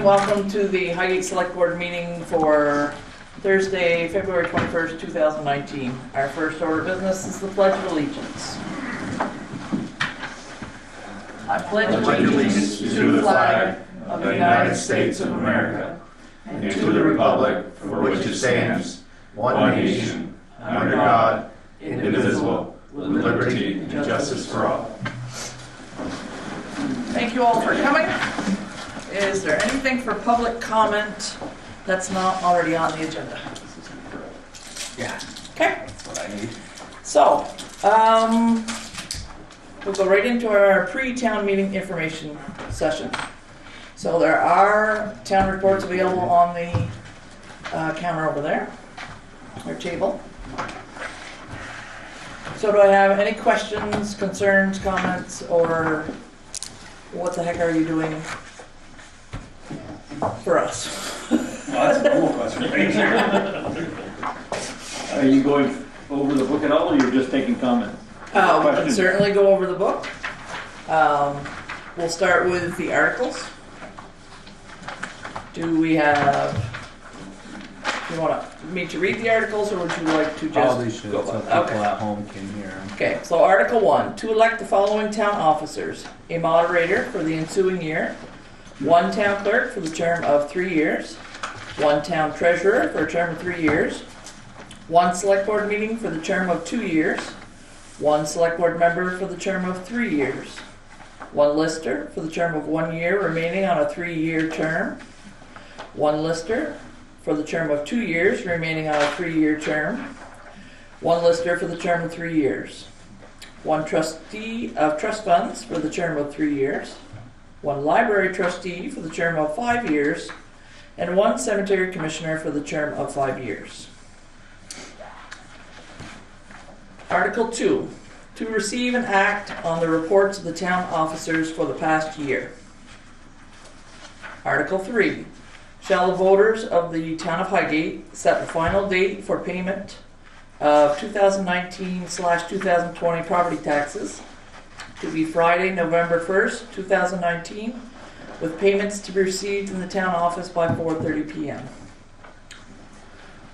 welcome to the Highgate Selectboard meeting for Thursday, February 21st, 2019. Our first order of business is the Pledge of Allegiance. I pledge allegiance to the flag of the United States of America and to the republic for which it stands, one nation, under God, indivisible, with liberty and justice for all. Thank you all for coming. Is there anything for public comment that's not already on the agenda? Yeah. Okay. That's what I need. So, we'll go right into our pre-town meeting information session. So there are town reports available on the counter over there, or table. So do I have any questions, concerns, comments, or what the heck are you doing for us? Well, that's a normal question. Are you going over the book at all, or you're just taking comments? We can certainly go over the book. We'll start with the articles. Do we have... You want me to read the articles, or would you like to just Probably should, go so on? people Okay. at home can hear them. Okay, so Article 1, to elect the following town officers: a moderator for the ensuing year, one town clerk for the term of 3 years, one town treasurer for a term of 3 years, one select board meeting for the term of 2 years, one select board member for the term of 3 years, one lister for the term of 1 year remaining on a 3-year term, one lister for the term of 2 years remaining on a 3-year term, one lister for the term of 3 years, one trustee of trust funds for the term of 3 years, one library trustee for the term of 5 years, and one cemetery commissioner for the term of 5 years. Article 2, to receive and act on the reports of the town officers for the past year. Article 3, shall the voters of the town of Highgate set the final date for payment of 2019/2020 property taxes to be Friday, November 1st, 2019, with payments to be received in the town office by 4:30 p.m.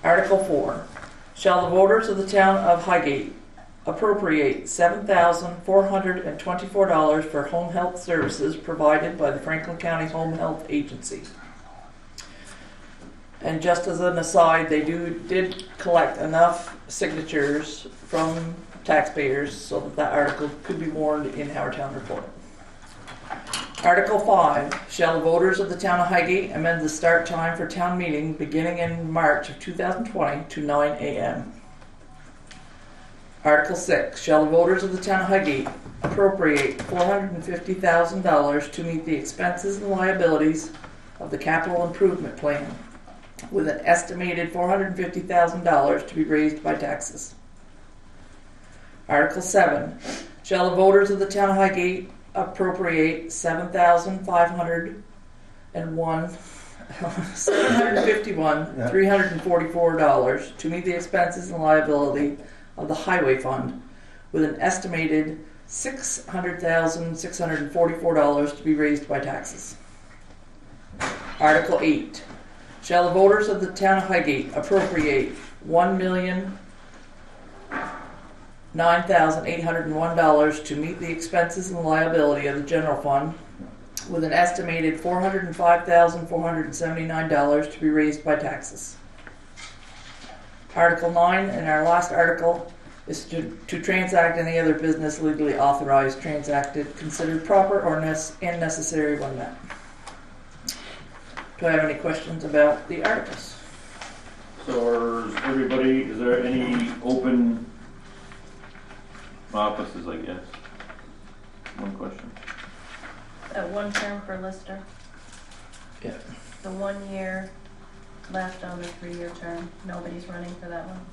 Article 4, shall the voters of the town of Highgate appropriate $7,424 for home health services provided by the Franklin County Home Health Agency. And just as an aside, they did collect enough signatures from taxpayers so that article could be warned in our town report. Article 5, shall the voters of the town of Highgate amend the start time for town meeting beginning in March of 2020 to 9 a.m. Article 6, shall the voters of the town of Highgate appropriate $450,000 to meet the expenses and liabilities of the capital improvement plan, with an estimated $450,000 to be raised by taxes. Article 7, shall the voters of the town of Highgate appropriate $751,344 to meet the expenses and liability of the highway fund, with an estimated $600,644 to be raised by taxes. Article 8, shall the voters of the town of Highgate appropriate $1,009,801 to meet the expenses and liability of the general fund, with an estimated $405,479 to be raised by taxes. Article 9, and our last article, is to transact any other business legally authorized, transacted, considered proper or and necessary when met. Do I have any questions about the articles? So is there any open offices, I guess? One question. One term for lister. Yeah. The 1 year left on the 3-year term. Nobody's running for that one.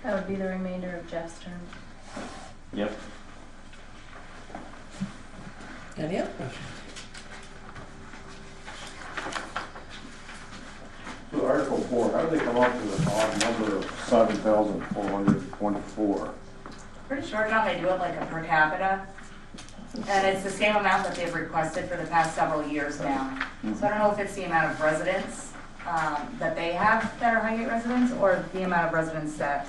That would be the remainder of Jeff's term. Yep. Any other questions? So Article 4, how did they come up with an odd number of 7,424? Pretty sure now they do it like a per capita And it's the same amount that they've requested for the past several years now. So I don't know if it's the amount of residents that they have that are Highgate residents, or the amount of residents that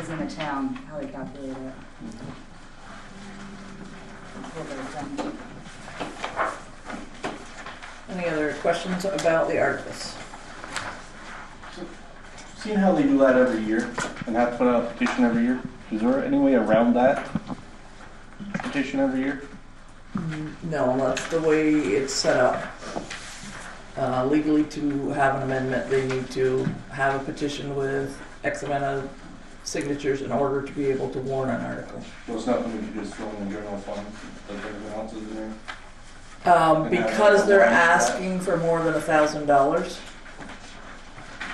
is in the town, how they calculate it. It's a little bit of fun. Any other questions about the articles? Seeing how they do that every year and have to put out a petition every year, is there any way around that petition every year? No, that's the way it's set up. Legally, to have an amendment, they need to have a petition with X amount of signatures in order to be able to warn an article. So it's not something you just throw in the general fund that everyone wants is in there? Because they're asking for more than $1,000,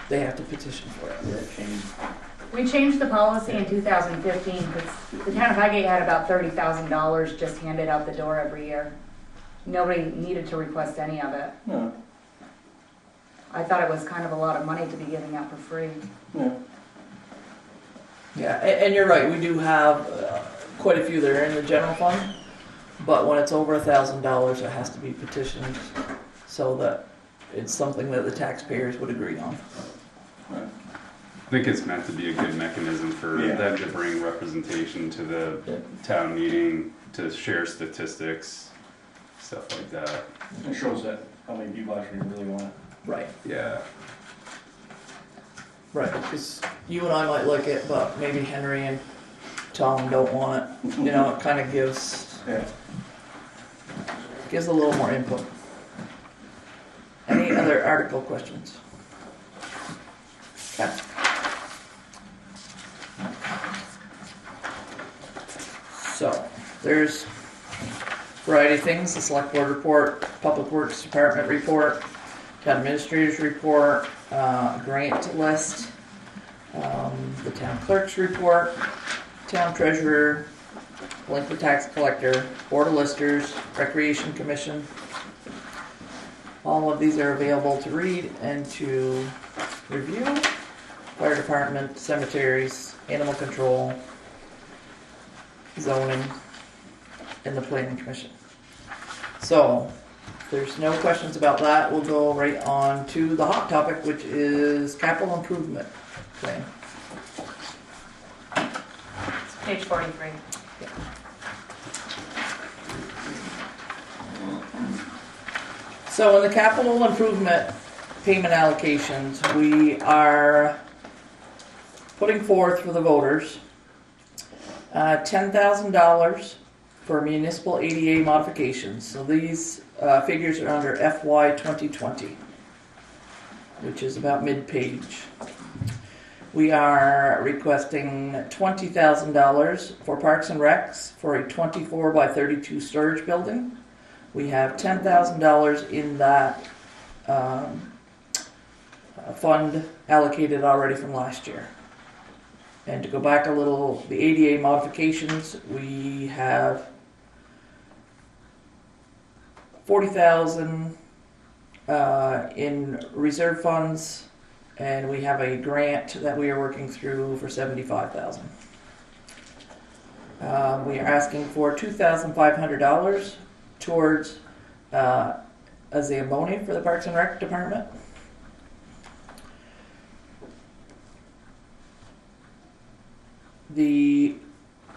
they have to petition for it. We changed the policy in 2015 because the town of Highgate had about $30,000 just handed out the door every year. Nobody needed to request any of it. No. I thought it was kind of a lot of money to be giving out for free. Yeah. Yeah, and you're right, we do have quite a few that are in the general fund, but when it's over $1,000, it has to be petitioned so that it's something that the taxpayers would agree on. Right. I think it's meant to be a good mechanism for them to bring representation to the town meeting, to share statistics, stuff like that. It shows that how many people actually really want it. Right. Yeah. Right, because you and I might like it, but maybe Henry and Tom don't want it. You know, it kind of gives a little more input. Any other article questions? Okay. So, there's a variety of things: the select board report, public works department report, town administrator's report, grant list, the town clerk's report, town treasurer, delinquent tax collector, board of listers, recreation commission. All of these are available to read and to review. Fire department, cemeteries, animal control, zoning, and the planning commission. So, if there's no questions about that, we'll go right on to the hot topic, which is capital improvement plan. It's page 43. So in the capital improvement payment allocations, we are putting forth for the voters $10,000 for municipal ADA modifications. So these figures are under FY 2020, which is about mid-page. We are requesting $20,000 for Parks and Recs for a 24 by 32 storage building. We have $10,000 in that fund allocated already from last year. And to go back a little, the ADA modifications, we have $40,000 in reserve funds, and we have a grant that we are working through for $75,000. We are asking for $2,500 towards a Zamboni for the Parks and Rec department. The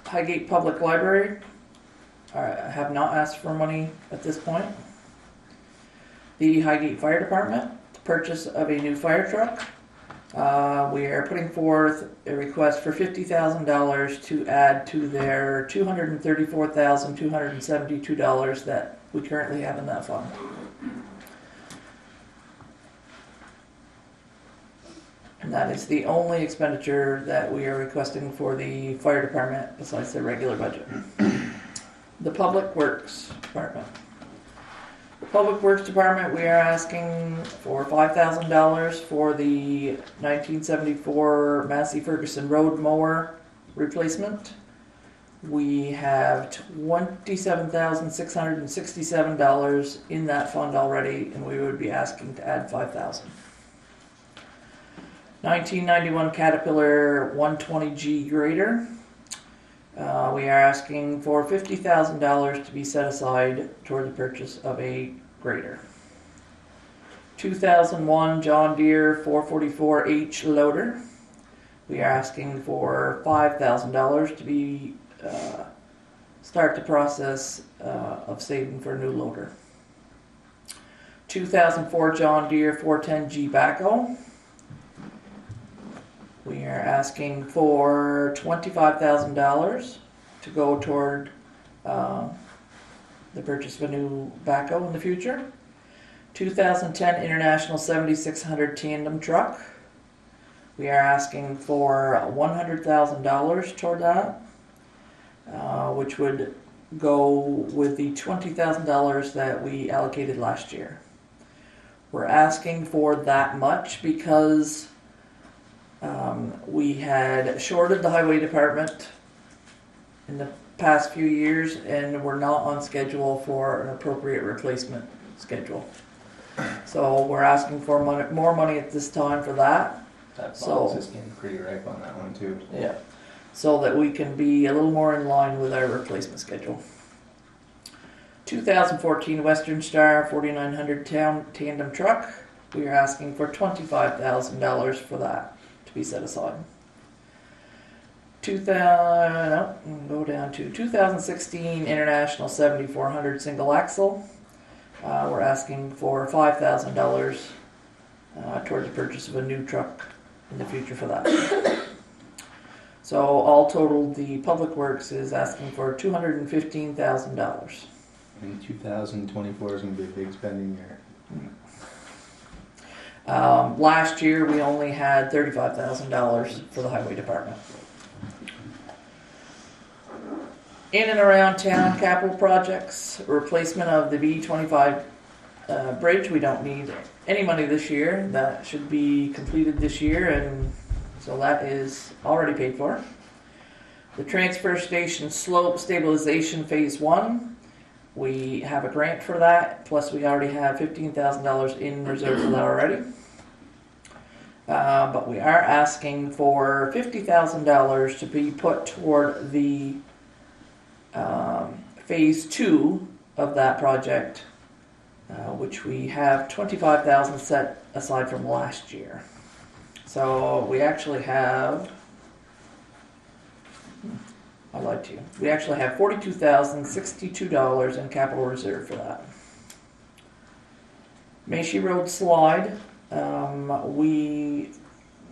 Highgate Public Library have not asked for money at this point. The Highgate Fire Department, the purchase of a new fire truck. We are putting forth a request for $50,000 to add to their $234,272 that we currently have in that fund. And that is the only expenditure that we are requesting for the fire department besides their regular budget. The Public Works Department. The Public Works Department, we are asking for $5,000 for the 1974 Massey Ferguson Road mower replacement. We have $27,667 in that fund already, and we would be asking to add $5,000. 1991 Caterpillar 120G grader. We are asking for $50,000 to be set aside toward the purchase of a grader. 2001 John Deere 444H loader. We are asking for $5,000 to be start the process of saving for a new loader. 2004 John Deere 410G backhoe. We are asking for $25,000 to go toward the purchase of a new backhoe in the future. 2010 International 7600 tandem truck. We are asking for $100,000 toward that, which would go with the $20,000 that we allocated last year. We're asking for that much because we had shorted the highway department in the past few years, and we're not on schedule for an appropriate replacement schedule. So we're asking for more money at this time for that. That So- box is getting pretty ripe on that one too. Yeah. So that we can be a little more in line with our replacement schedule. 2014 Western Star 4900 tandem truck. We are asking for $25,000 for that to be set aside. Go down to 2016 International 7400 single axle. We're asking for $5,000 towards the purchase of a new truck in the future for that. So all total, the Public Works is asking for $215,000. And 2024 is going to be a big spending year. Last year we only had $35,000 for the highway department. In and around town capital projects, replacement of the B25 bridge. We don't need any money this year. That should be completed this year, and so that is already paid for. The transfer station slope stabilization phase 1. We have a grant for that, plus we already have $15,000 in reserve for that already. But we are asking for $50,000 to be put toward the phase 2 of that project, which we have $25,000 set aside from last year. So we actually have, I lied to you. We actually have $42,062 in capital reserve for that. Macy Road slide. We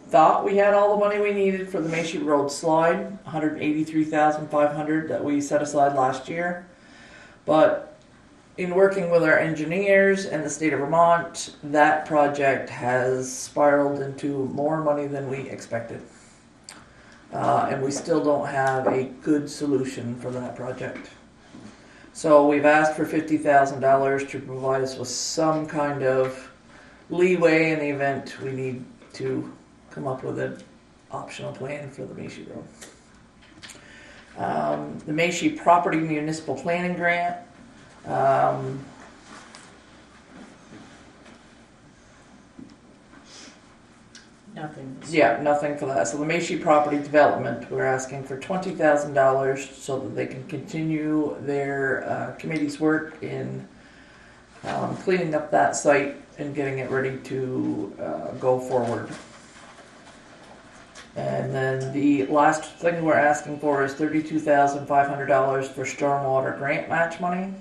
thought we had all the money we needed for the Macy Road slide, $183,500 that we set aside last year. But in working with our engineers and the state of Vermont, that project has spiraled into more money than we expected. And we still don't have a good solution for that project. So we've asked for $50,000 to provide us with some kind of leeway in the event we need to come up with an optional plan for the Macy Road. The Macy Property Municipal Planning Grant. Nothing. Yeah, nothing for that. So the Macy Property Development, we're asking for $20,000 so that they can continue their committee's work in cleaning up that site and getting it ready to go forward. And then the last thing we're asking for is $32,500 for stormwater grant match money.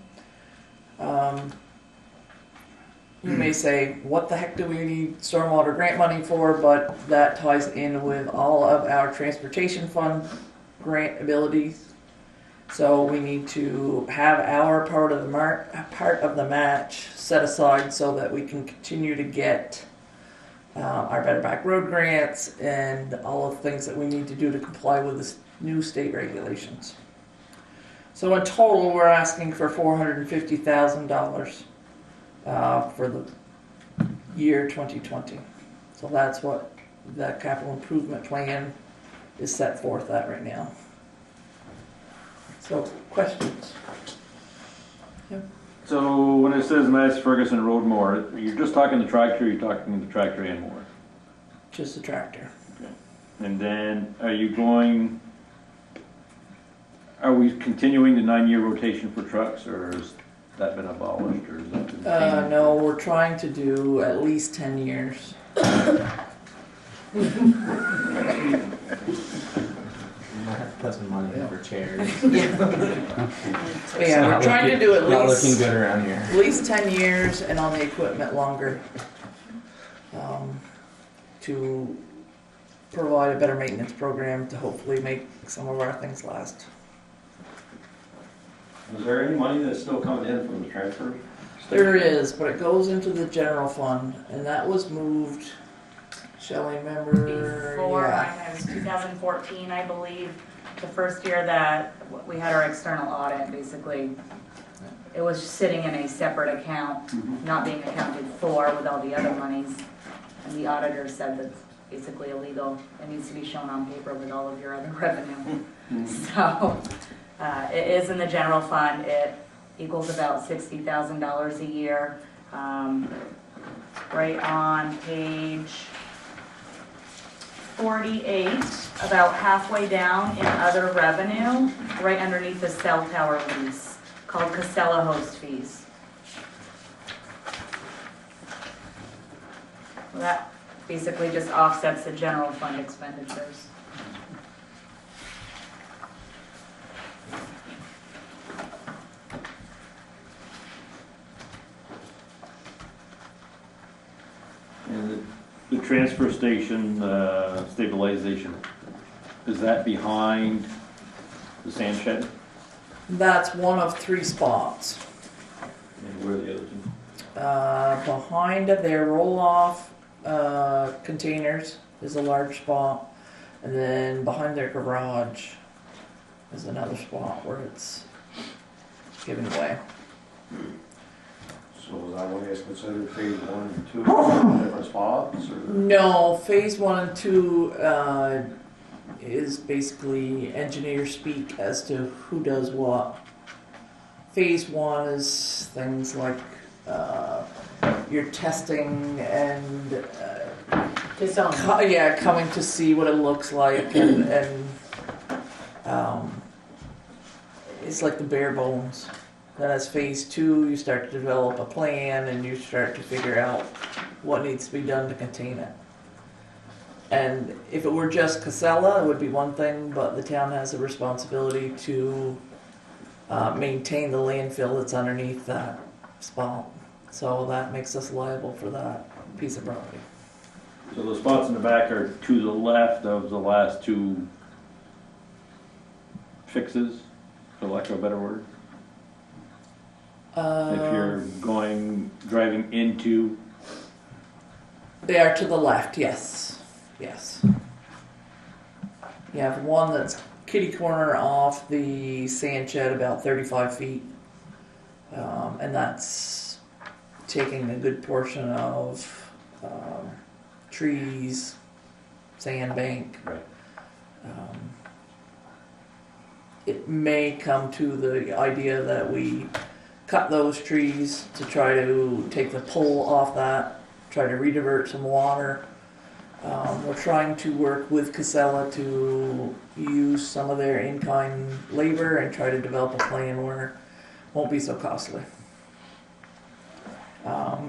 You may say, what the heck do we need stormwater grant money for? But that ties in with all of our transportation fund grant abilities. So we need to have our part of the match set aside so that we can continue to get our Better Back Road grants and all of the things that we need to do to comply with the new state regulations. So in total, we're asking for $450,000 for the year 2020. So that's what the capital improvement plan is set forth at right now. So, questions? Yep. So when it says Mass Ferguson Road mower, you're just talking the tractor, you're talking the tractor and mower? Just the tractor. And then are you going, Are we continuing the 9-year rotation for trucks, or has that been abolished, or is that been changed? No, we're trying to do at least 10 years. You might have to put some money in for chairs. But yeah, we're trying to do at Not looking least, good around here. at least 10 years and on the equipment longer. To provide a better maintenance program to hopefully make some of our things last. Is there any money that's still coming in from the transfer? There is, but it goes into the general fund, and that was moved, Shelley, remember? Before, Yeah. it was 2014, I believe, the first year that we had our external audit, basically. It was sitting in a separate account, not being accounted for with all the other monies. And the auditor said that's basically illegal. It needs to be shown on paper with all of your other revenue. So, it is in the general fund. It equals about $60,000 a year. Right on page 48, about halfway down in other revenue, right underneath the cell tower lease, called Casella host fees. Well, that basically just offsets the general fund expenditures. And the transfer station stabilization, is that behind the sand shed? That's one of 3 spots. And where are the other two? Behind their roll-off containers is a large spot, and then behind their garage is another spot where it's giving way. So is that what is considered phase 1 and 2, different spots, or? No, phase 1 and 2 is basically engineer speak as to who does what. Phase 1 is things like your testing and coming to see what it looks like, and it's like the bare bones. Then as phase 2, you start to develop a plan and you start to figure out what needs to be done to contain it. And if it were just Casella, it would be one thing, but the town has a responsibility to maintain the landfill that's underneath that spot. So that makes us liable for that piece of property. So the spots in the back are to the left of the last 2 fixes, for lack of a better word? If you're driving into... They are to the left, yes. Yes. You have one that's kitty corner off the sand shed about 35 feet. And that's taking a good portion of trees, sand bank. Right. It may come to the idea that we cut those trees to try to take the pull off that, try to redivert some water. We're trying to work with Casella to use some of their in-kind labor and try to develop a plan where it won't be so costly.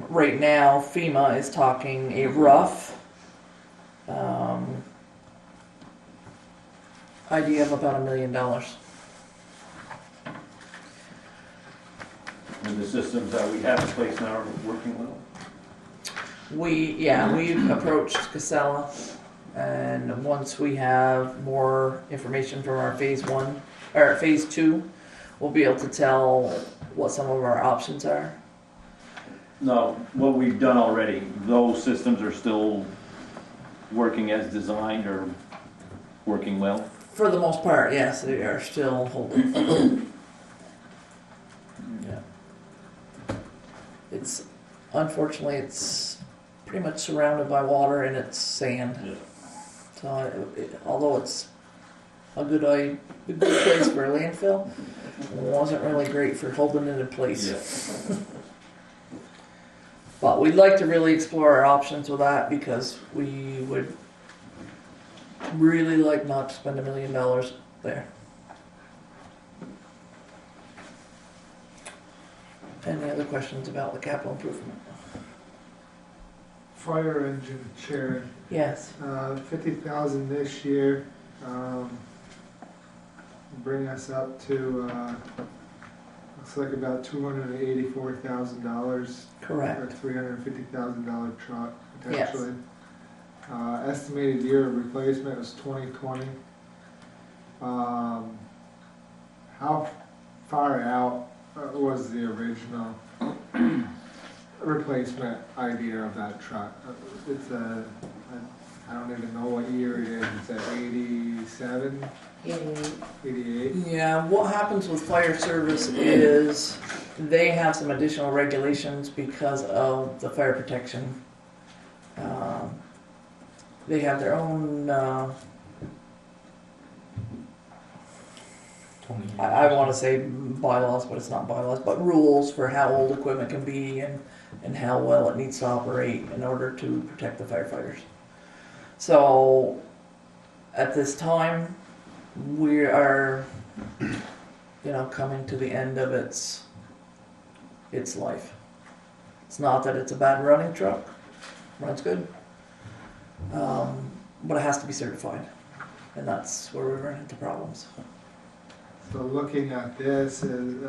Right now, FEMA is talking a rough idea of about $1 million. And the systems that we have in place now are working well? We've approached Casella, and once we have more information from our phase 1 or phase 2, we'll be able to tell what some of our options are. No, what we've done already, those systems are still working as designed or working well? For the most part, yes, they are still holding. Yeah. Unfortunately, it's pretty much surrounded by water and it's sand. Yeah. So although it's a good place for a landfill, it wasn't really great for holding it in place. Yeah. But we'd like to really explore our options with that because we would really like not to spend $1 million there. Any other questions about the capital improvement? Fire engine, Sharon, Yes. 50,000 this year, bring us up to, looks like about $284,000 for a Correct. $350,000 truck potentially. Estimated year of replacement was 2020. How far out was the original replacement idea of that truck? It's I don't even know what year it is. It's a 87, 88. Yeah, what happens with fire service is they have some additional regulations because of the fire protection. They have their own, I want to say bylaws, but it's not bylaws, but rules for how old equipment can be and how well it needs to operate in order to protect the firefighters. So at this time, we are, coming to the end of its life. It's not that it's a bad running truck, runs good, but it has to be certified, and that's where we run into problems. So looking at this, is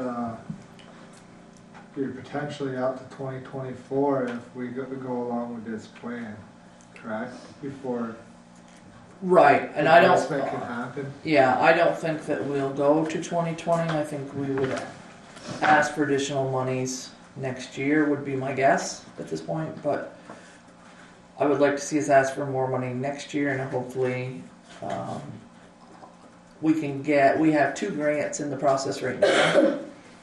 you're potentially out to 2024 if we go along with this plan, correct? Before Right, and I don't. replacement can happen. Yeah, I don't think that we'll go to 2020. I think we would ask for additional monies next year would be my guess at this point, but I would like to see us ask for more money next year, and hopefully we have 2 grants in the process right now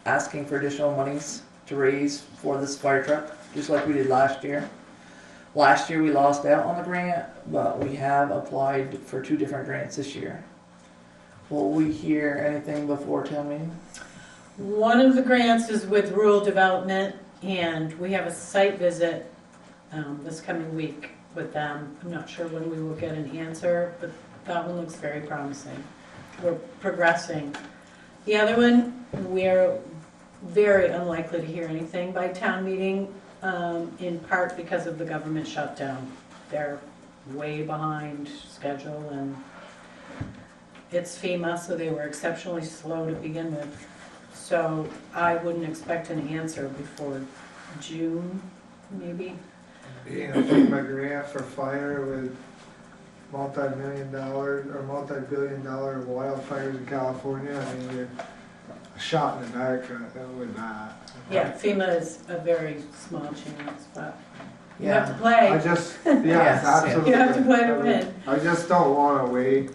asking for additional monies to raise for this fire truck, just like we did last year. Last year we lost out on the grant, but we have applied for 2 different grants this year. Will we hear anything before town meeting? One of the grants is with rural development, and we have a site visit this coming week with them. I'm not sure when we will get an answer, but that one looks very promising. We're progressing. The other one, we're very unlikely to hear anything by town meeting, in part because of the government shutdown. They're way behind schedule, and it's FEMA, so they were exceptionally slow to begin with. So I wouldn't expect an answer before June, maybe. Being a FEMA grant for fire with multi-million-dollar or multi-billion-dollar wildfires in California, I mean, you're a shot in the dark with that. Yeah, FEMA is a very small chance, but you Yeah. have to play. I just, yes, Yes, absolutely. You have to play to win. I just don't want to wait,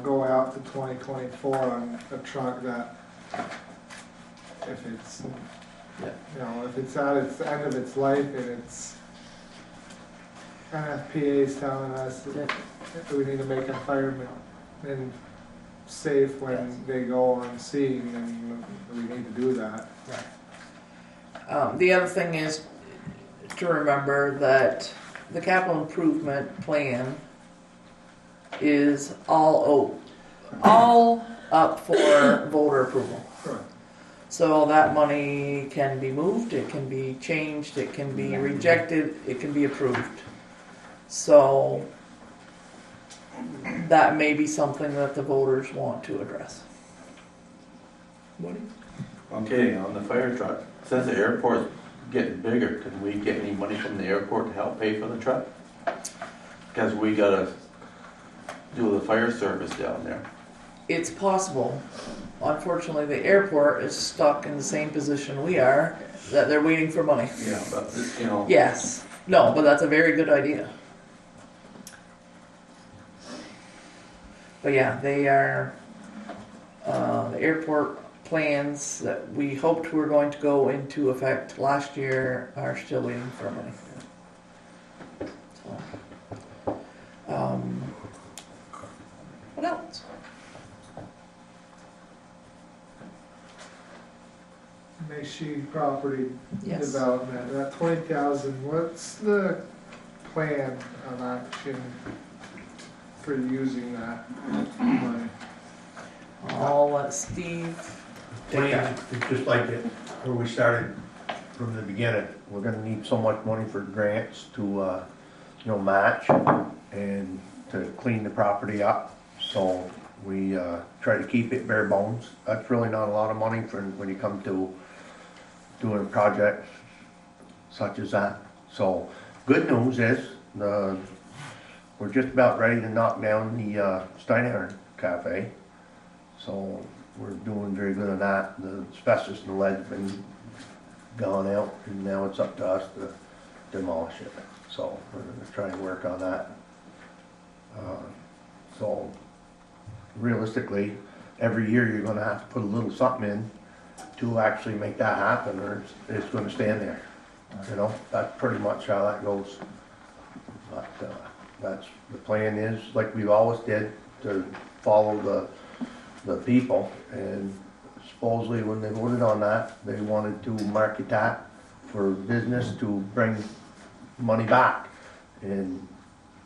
go out to 2024 on a truck that, if it's, if it's at its end of its life and it's NFPA's telling us that we need to make our firemen safe when they go on scene, and we need to do that. The other thing is to remember that the capital improvement plan is all up for voter approval. Correct. So that money can be moved, it can be changed, it can be rejected, it can be approved. So that may be something that the voters want to address. Okay, on the fire truck, since the airport's getting bigger, could we get any money from the airport to help pay for the truck? Because we gotta do the fire service down there. It's possible. Unfortunately, the airport is stuck in the same position we are, that they're waiting for money. Yeah, but, Yes. No, but that's a very good idea. But yeah, they are, the airport plans that we hoped were going to go into effect last year are still waiting for money. So, what else? Mayshi property Yes. development, that 20,000, what's the plan of action for using that money? I'll let Steve It's just like it, where we started from the beginning. We're gonna need so much money for grants to, match and to clean the property up. So we, try to keep it bare bones. That's really not a lot of money for when you come to doing a project such as that. So, good news is, we're just about ready to knock down the, Steinhardt Cafe. So, we're doing very good on that. The asbestos and the lead's been gone out, and now it's up to us to demolish it. So, we're gonna try and work on that. So, realistically, every year you're gonna have to put a little something in to actually make that happen, or it's gonna stand there. You know, that's pretty much how that goes. But, that's, the plan is, like we always did, to follow the people. And supposedly when they voted on that, they wanted to market that for business to bring money back. And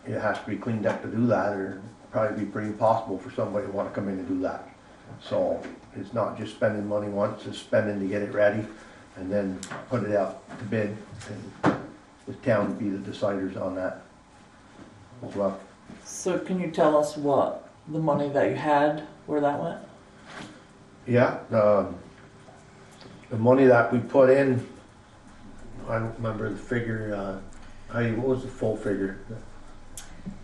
it has to be cleaned up to do that, or probably be pretty impossible for somebody to want to come in and do that. So it's not just spending money once, it's spending to get it ready and then put it out to bid, and the town would be the deciders on that as well. So can you tell us what the money that you had, where that went? Yeah, the money that we put in, I don't remember the figure, what was the full figure?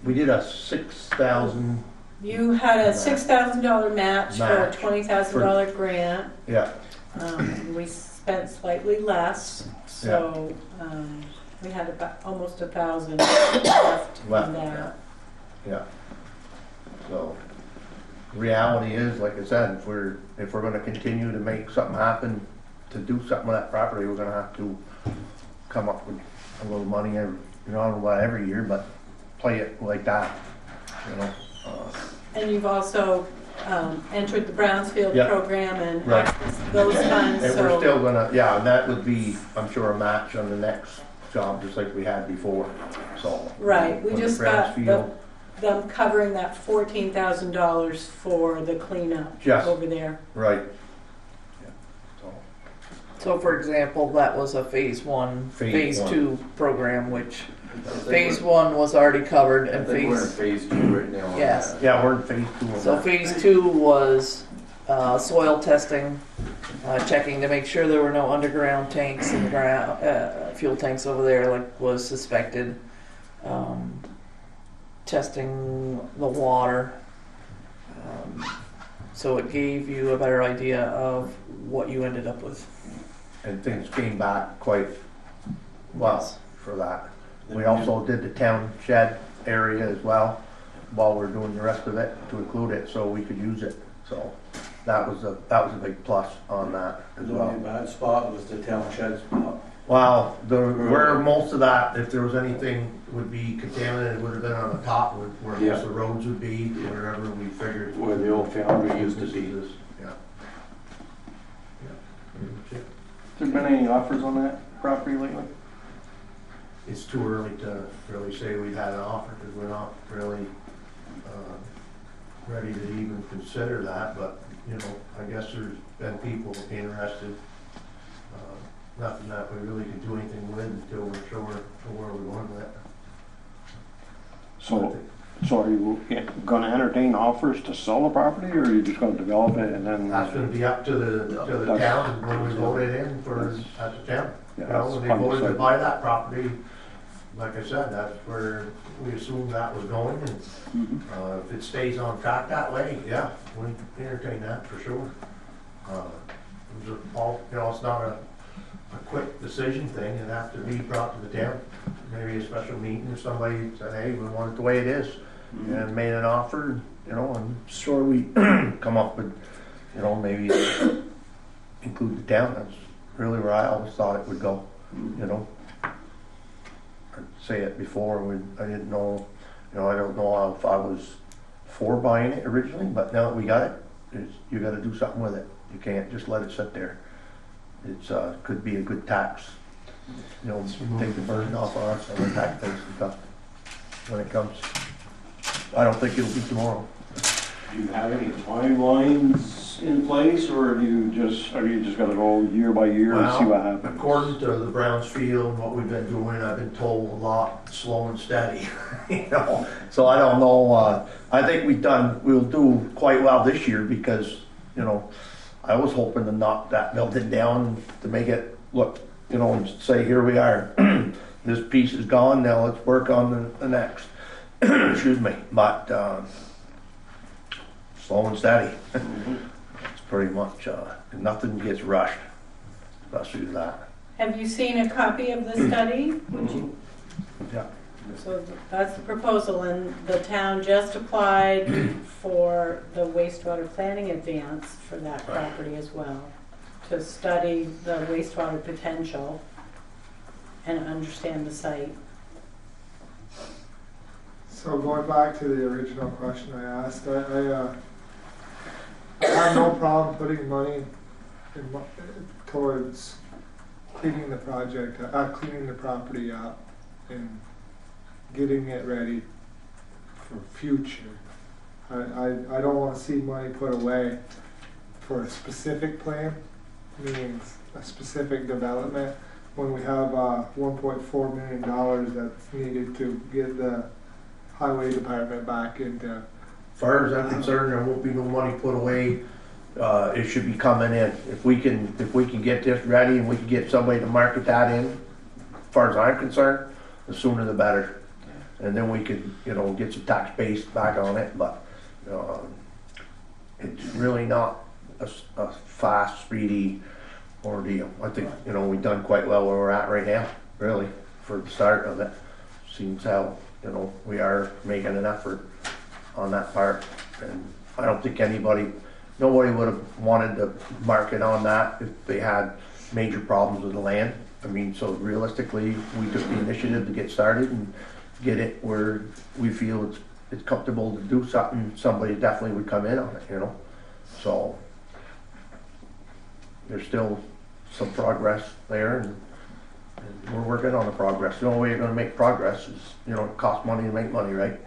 We did a 6,000. You had a $6,000 match for a Match. $20,000 grant. Yeah, We spent slightly less, so we had about almost 1,000 left in that. yeah. So, reality is, like I said, if we're gonna continue to make something happen, to do something with that property, we're gonna have to come up with a little money every, I don't know about every year, but play it like that, you know. And you've also entered the Brownsfield Yeah. program and Right. accessed those funds, And so. we're still gonna, yeah, and that would be, I'm sure, a match on the next job, just like we had before, so. Right, we with the just got Brownsfield, them covering that $14,000 for the cleanup Yes. over there. Right. Yeah, so, So for example, that was a phase one, Phase phase one. two program, which I think phase one was already covered I and think we're in phase, phase 2 right now. on Yes. that. yeah, we're in phase 2 of so that. phase two was, soil testing, checking to make sure there were no underground tanks in the ground, fuel tanks over there like was suspected. Testing the water. So it gave you a better idea of what you ended up with. And things came back quite well Yes. for that. We also did the town shed area as well, while we're doing the rest of it, to include it, so we could use it. So that was a big plus on that as The well. only bad spot was the town shed spot. Well, where most of that, if there was anything would be contaminated, would have been on the top, where Yeah. most of the roads would be, wherever we figured. Where the old foundry used to be. Yeah. Yeah. Has there been any offers on that property lately? It's too early to really say we've had an offer, because we're not really ready to even consider that, but, I guess there's been people interested. Nothing that we really can do anything with until we're sure where we're going with it. So are you gonna entertain offers to sell the property, or are you just gonna develop it and then? That's gonna be up to the town when we vote it in for, as a town. Yeah, When they voted to buy that property, like I said, that's where we assumed that was going, and Mhm. if it stays on track that way, yeah, we entertain that for sure. It's not a quick decision thing, it has to be brought to the town. Maybe a special meeting, if somebody said, hey, we want it the way it is, and made an offer, and sure we come up with, maybe include the town. That's really where I always thought it would go, I'd say it before, I didn't know, I don't know if I was for buying it originally, but now that we got it, you gotta do something with it. You can't just let it sit there. It's, could be a good tax, take the burden off on us on the tax base and stuff when it comes. I don't think it'll be tomorrow. Do you have any timelines in place, or are you just gonna go year by year and see what happens? According to the Brownsfield, what we've been doing, I've been told a lot, slow and steady, you know? So I don't know, I think we'll do quite well this year because, you know, I was hoping to knock that building down to make it look, you know, and say, here we are. This piece is gone, now let's work on the next. Excuse me, but, slow and steady. It's pretty much, nothing gets rushed, especially that. Have you seen a copy of the study? Yeah. So that's the proposal, and the town just applied for the wastewater planning advance for that property as well, to study the wastewater potential and understand the site. So going back to the original question I asked, I have no problem putting money towards cleaning the cleaning the property up and getting it ready for future. I don't want to see money put away for a specific plan, meaning a specific development, when we have $1.4 million that's needed to get the highway department back into. As far as I'm concerned, there won't be no money put away. It should be coming in. If we can get this ready and we can get somebody to market that in, as far as I'm concerned, the sooner the better. And then we could, you know, get some tax base back on it, but it's really not a fast, speedy ordeal. I think, you know, we've done quite well where we're at right now, really, for the start of it. Seems how, you know, we are making an effort on that part. And I don't think nobody would have wanted to market on that if they had major problems with the land. I mean, so realistically, we took the initiative to get started and get it where we feel it's comfortable to do something. Somebody definitely would come in on it, you know? So there's still some progress there, and we're working on the progress. The only way you're gonna make progress is, you know, it costs money to make money, right?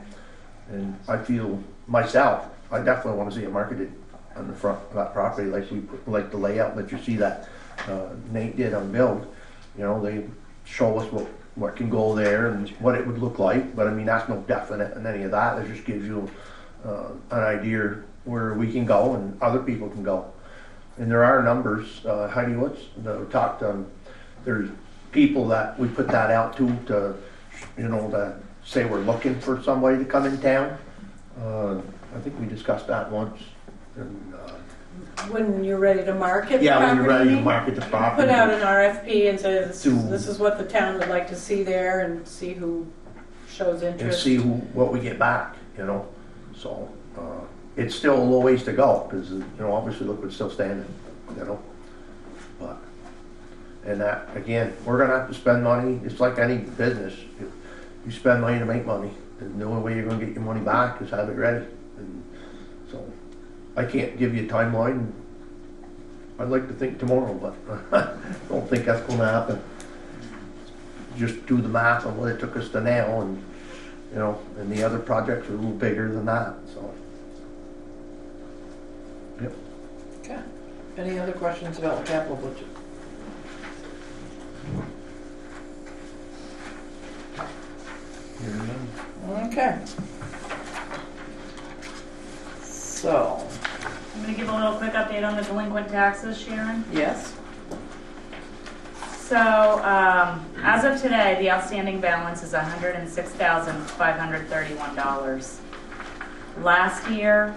And I feel myself, I definitely wanna see it marketed on the front of that property, like the layout that you see that Nate did on Build. You know, they show us what can go there and what it would look like, but I mean, that's no definite in any of that. It just gives you an idea where we can go and other people can go. And there are numbers, Heidi, there's people that we put that out to, you know, to say we're looking for somebody to come in town. I think we discussed that once. And, when you're ready to market the yeah, property, when you're ready to market the property. Put out an RFP and say this is what the town would like to see there, and see who shows interest. And see what we get back, you know. So it's still a little ways to go because, you know, obviously look what's still standing, you know. But and that again, we're gonna have to spend money. It's like any business. You spend money to make money, and the only way you're gonna get your money back is have it ready. And so I can't give you a timeline. I'd like to think tomorrow, but I don't think that's going to happen. Just do the math on what it took us to now, and you know, and the other projects are a little bigger than that. So, yep. Okay. Any other questions about the capital budget? Okay. So, I'm gonna give a little quick update on the delinquent taxes, Sharon. yes. So, as of today, the outstanding balance is $106,531. Last year,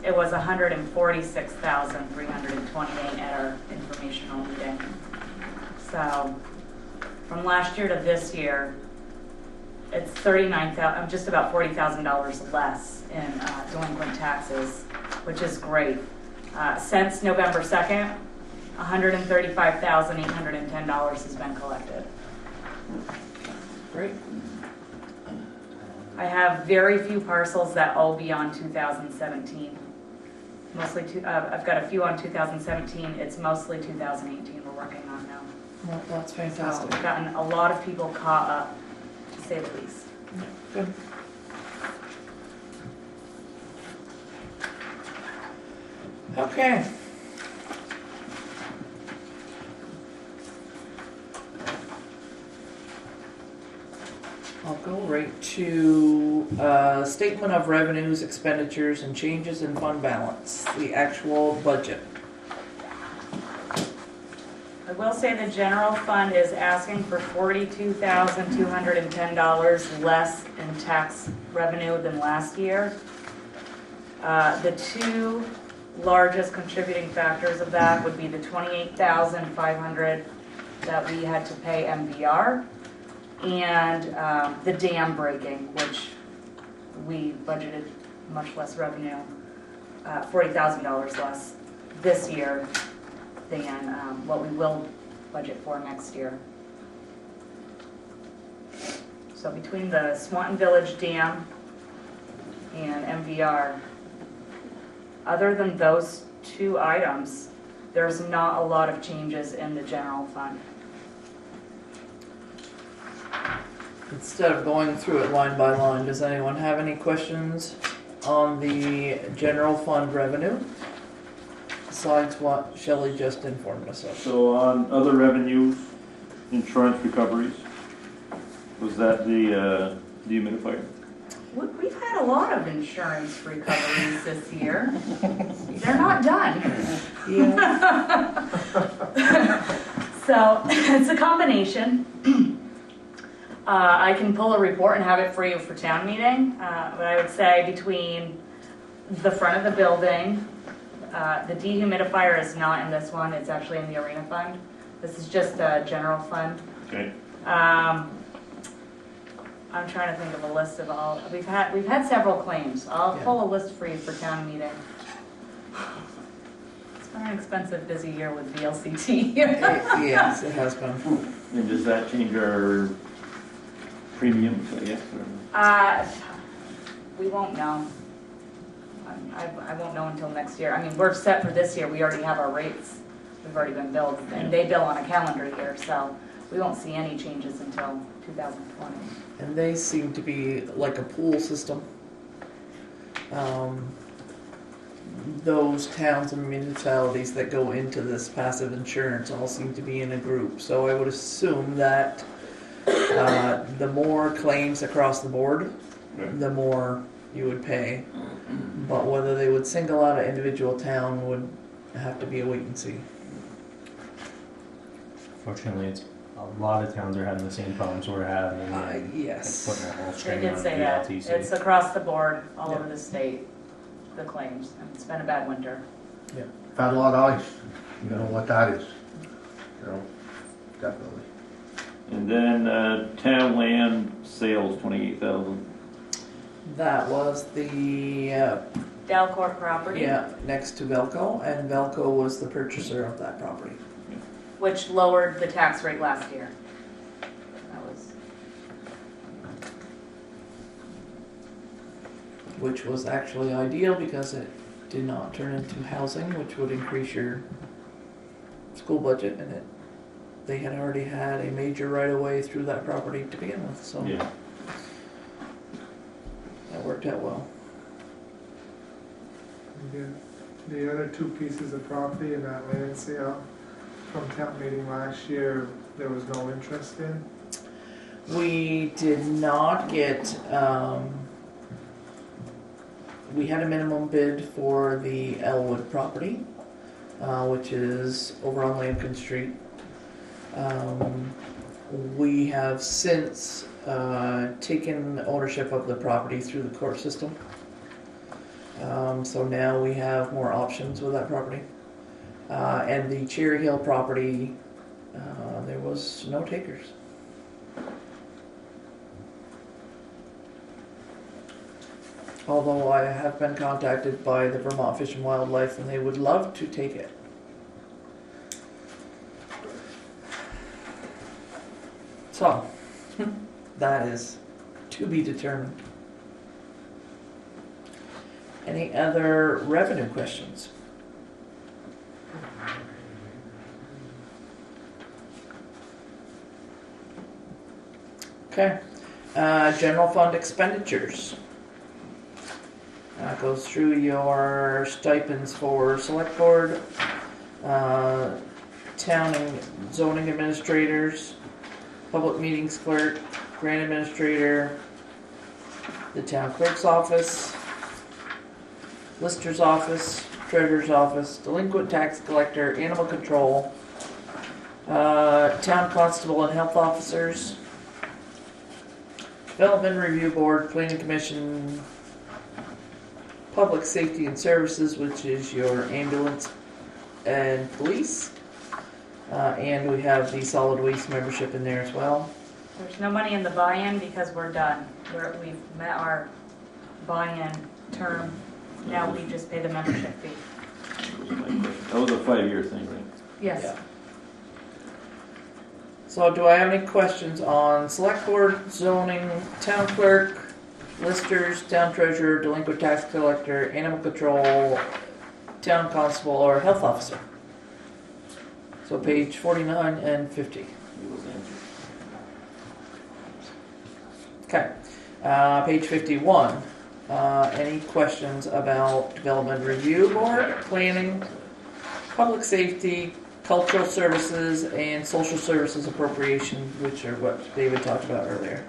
it was $146,328 at our informational meeting. So, from last year to this year, it's just about $40,000 less in delinquent taxes, which is great. Since November 2nd, $135,810 has been collected. Great. I have very few parcels that owe beyond 2017. Mostly, I've got a few on 2017. It's mostly 2018 we're working on now. Well, that's So fantastic. we've gotten a lot of people caught up, to say the least. Good. Okay. I'll go right to statement of revenues, expenditures, and changes in fund balance, the actual budget. I will say the general fund is asking for $42,210 less in tax revenue than last year. The two largest contributing factors of that would be the $28,500 that we had to pay MVR and the dam breaking, which we budgeted much less revenue, $40,000 less this year than what we will budget for next year. So between the Swanton Village Dam and MVR, other than those two items, there's not a lot of changes in the general fund. Instead of going through it line by line, does anyone have any questions on the general fund revenue? Besides what Shelley just informed us of. So on other revenues, insurance recoveries, was that the dehumidifier? We've had a lot of insurance recoveries this year. They're not done. Yeah. So it's a combination. I can pull a report and have it for you for town meeting, but I would say between the front of the building, the dehumidifier is not in this one, it's actually in the arena fund. This is just a general fund. Okay. I'm trying to think of a list of all, we've had several claims. I'll pull a list for you for town meeting. It's been an expensive, busy year with VLCT. Yes, it has been. And does that change our premiums, I guess? We won't know. I won't know until next year. I mean, we're set for this year. We already have our rates. We've already been billed, and they bill on a calendar year, so we won't see any changes until 2020. And they seem to be like a pool system. Those towns and municipalities that go into this passive insurance all seem to be in a group. So I would assume that the more claims across the board, the more you would pay. But whether they would single out an individual town would have to be a wait and see. Fortunately, it's a lot of towns are having the same problems we're having. Yes. Putting a whole They strain did on say that. VLTC. It's across the board, all over the state, the claims. And it's been a bad winter. Had a lot of ice, you know what that is, you know, definitely. And then town land sales, 28,000. That was the Dalcor property, next to Velco, and Velco was the purchaser of that property. which lowered the tax rate last year. That was, Which was actually ideal because it did not turn into housing, which would increase your school budget, and they had already had a major right of way through that property to begin with, so Yeah. that worked out well. The other two pieces of property in that land sale from town meeting last year, there was no interest in. We did not get, we had a minimum bid for the Elwood property, which is over on Lampkin Street. We have since taken ownership of the property through the court system. So now we have more options with that property. And the Cherry Hill property, there was no takers. Although I have been contacted by the Vermont Fish and Wildlife and they would love to take it. So, that is to be determined. Any other revenue questions? Okay, general fund expenditures. goes through your stipends for select board, town and zoning administrators, public meetings clerk, grant administrator, the town clerk's office, lister's office, treasurer's office, delinquent tax collector, animal control, town constable and health officers, development review board, planning commission, public safety and services, which is your ambulance and police. And we have the solid waste membership in there as well. There's no money in the buy-in because we're done. We've met our buy-in term. Now we just pay the membership fee. That was a 5-year thing, right? Yes. Yeah. So do I have any questions on select board, zoning, town clerk, listers, town treasurer, delinquent tax collector, animal control, town constable, or health officer? So page 49 and 50. Okay. Page 51. Any questions about development review board, planning, public safety, cultural services, and social services appropriation, which are what David talked about earlier?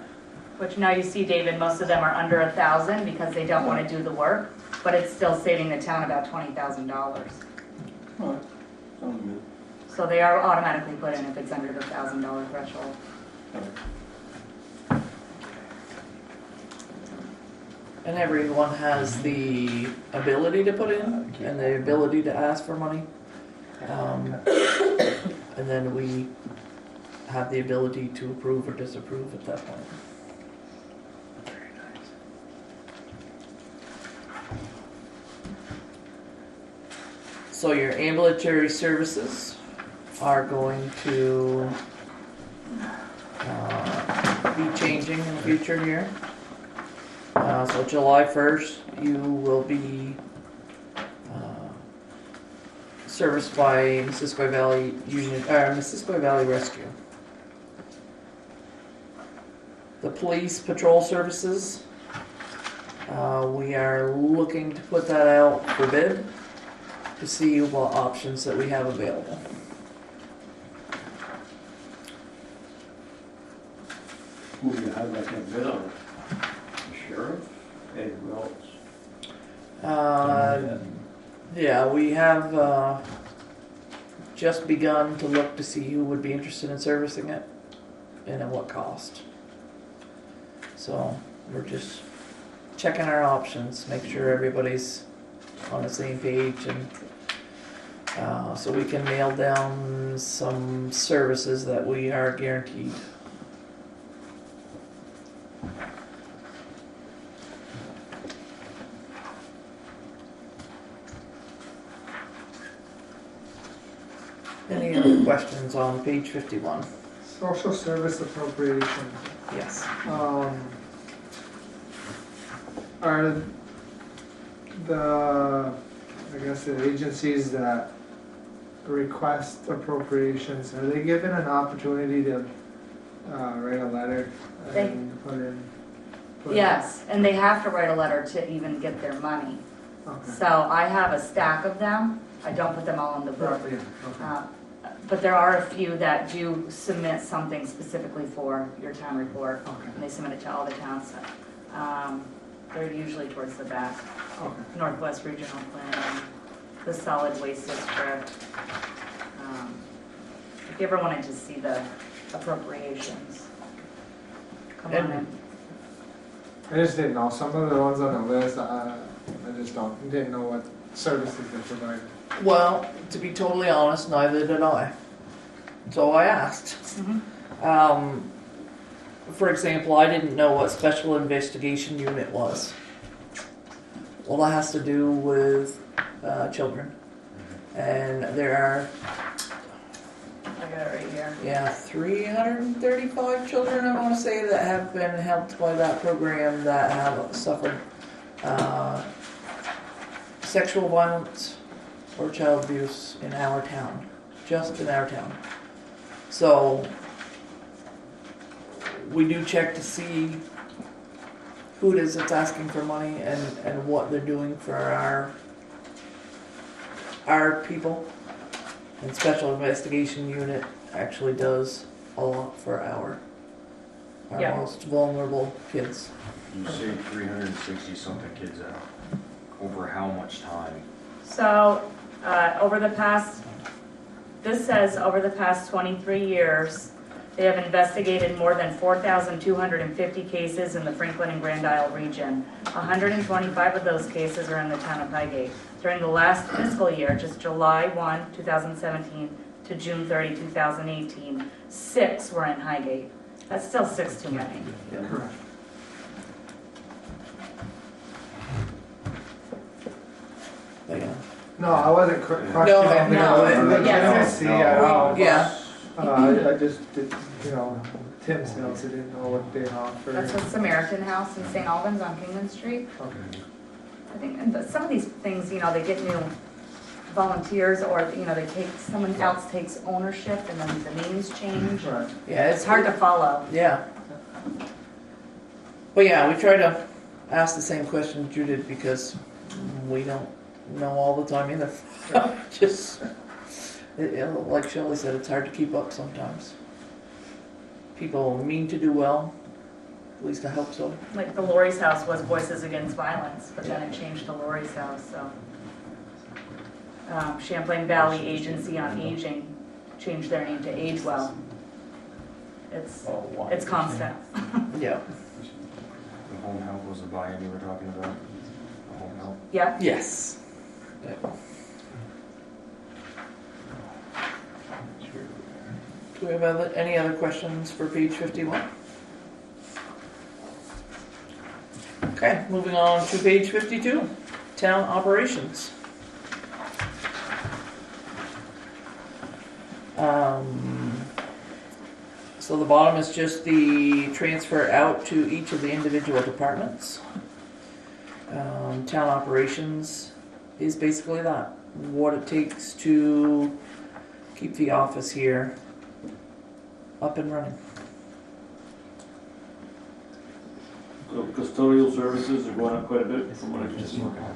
Which now you see, David, most of them are under 1,000 because they don't want to do the work, but it's still saving the town about $20,000. Alright, sounds good. So they are automatically put in if it's under the $1,000 threshold. And everyone has the ability to put in and the ability to ask for money. And then we have the ability to approve or disapprove at that point. So your ambulatory services are going to be changing in the future here. So July 1st, you will be serviced by Missisquoi Valley Missisquoi Valley Rescue. The police patrol services, we are looking to put that out for bid to see what options that we have available. Who do you have that can bid on? The sheriff? Hey, who else? Yeah, we have just begun to look to see who would be interested in servicing it and at what cost. So we're just checking our options, make sure everybody's on the same page, and so we can nail down some services that we are guaranteed. Any other questions on page 51? Social service appropriation. Yes. Are the, I guess, the agencies that request appropriations, are they given an opportunity to write a letter and put in? Yes, and they have to write a letter to even get their money. Okay. So I have a stack of them. I don't put them all in the book. Yeah, okay. But there are a few that do submit something specifically for your town report. Okay. And they submit it to all the towns. They're usually towards the back. Okay. Northwest Regional Planning, the Solid Waste District. If you ever wanted to see the appropriations, come on in. I just didn't know, some of the ones on the list, I just didn't know what services they provided. Well, to be totally honest, neither did I. So I asked. Mhm. For example, I didn't know what special investigation unit was. Well, that has to do with children. And there are, I got it right here. yeah, 335 children, I want to say, that have been helped by that program that have suffered sexual violence or child abuse in our town, just in our town. So we do check to see who it is that's asking for money and what they're doing for our people. And Special Investigation Unit actually does a lot for our Yeah. most vulnerable kids. You saved 360 something kids out. Over how much time? So, this says over the past 23 years, they have investigated more than 4,250 cases in the Franklin and Grand Isle region. 125 of those cases are in the town of Highgate. During the last fiscal year, just July 1, 2017 to June 30, 2018, 6 were in Highgate. That's still 6 too many. Correct. But, yeah. No, I wasn't questioning No, the legitimacy at all. Yeah. I just did, Tim Sales, I didn't know what they offer. That's what Samaritan House in St. Albans on Kingman Street. Okay. I think, and some of these things, they get new volunteers, or, someone else takes ownership and then the names change. Right. Yeah, It's hard to follow. Yeah. But yeah, we try to ask the same question you did because we don't know all the time either. Just, like Shelley said, it's hard to keep up sometimes. People mean to do well, at least I hope so. Like the Lori's House was Voices Against Violence, but then it changed to Lori's House, so. Champlain Valley Agency on Aging changed their name to Age Well. It's constant. Yeah. The home health was the buy-in you were talking about? The home health? Yeah. Yes. Yeah. Do we have any other questions for page 51? Okay, moving on to page 52, town operations. So the bottom is just the transfer out to each of the individual departments. Town operations is basically that, what it takes to keep the office here up and running. So custodial services are going up quite a bit from what I just looked at.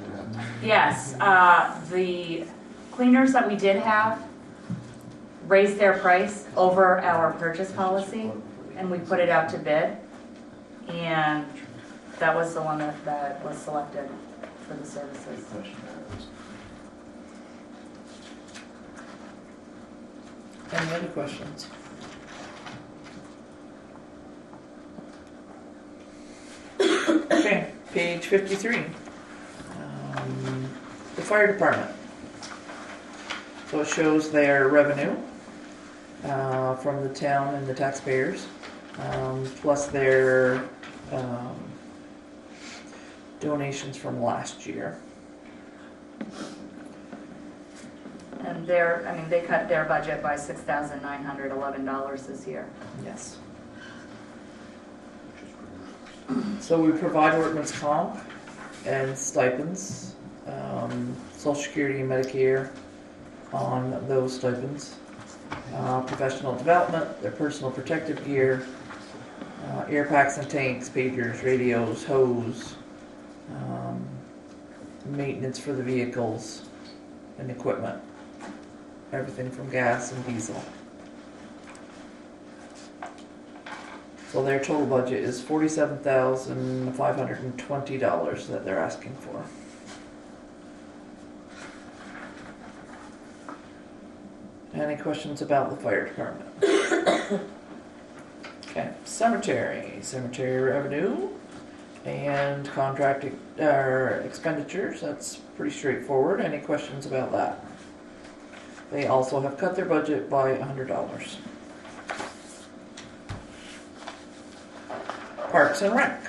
Yes, the cleaners that we did have raised their price over our purchase policy, and we put it out to bid, and that was the one that was selected for the services. Any other questions? Okay, page 53. The fire department. So it shows their revenue from the town and the taxpayers, plus their donations from last year. And they cut their budget by $6,911 this year. Yes. So we provide workman's comp and stipends, Social Security and Medicare on those stipends, professional development, their personal protective gear, air packs and tanks, pagers, radios, hose, maintenance for the vehicles and equipment, everything from gas and diesel. So their total budget is $47,520 that they're asking for. Any questions about the fire department? Okay, cemetery revenue and contract expenditures, that's pretty straightforward. Any questions about that? They also have cut their budget by $100. Parks and Rec.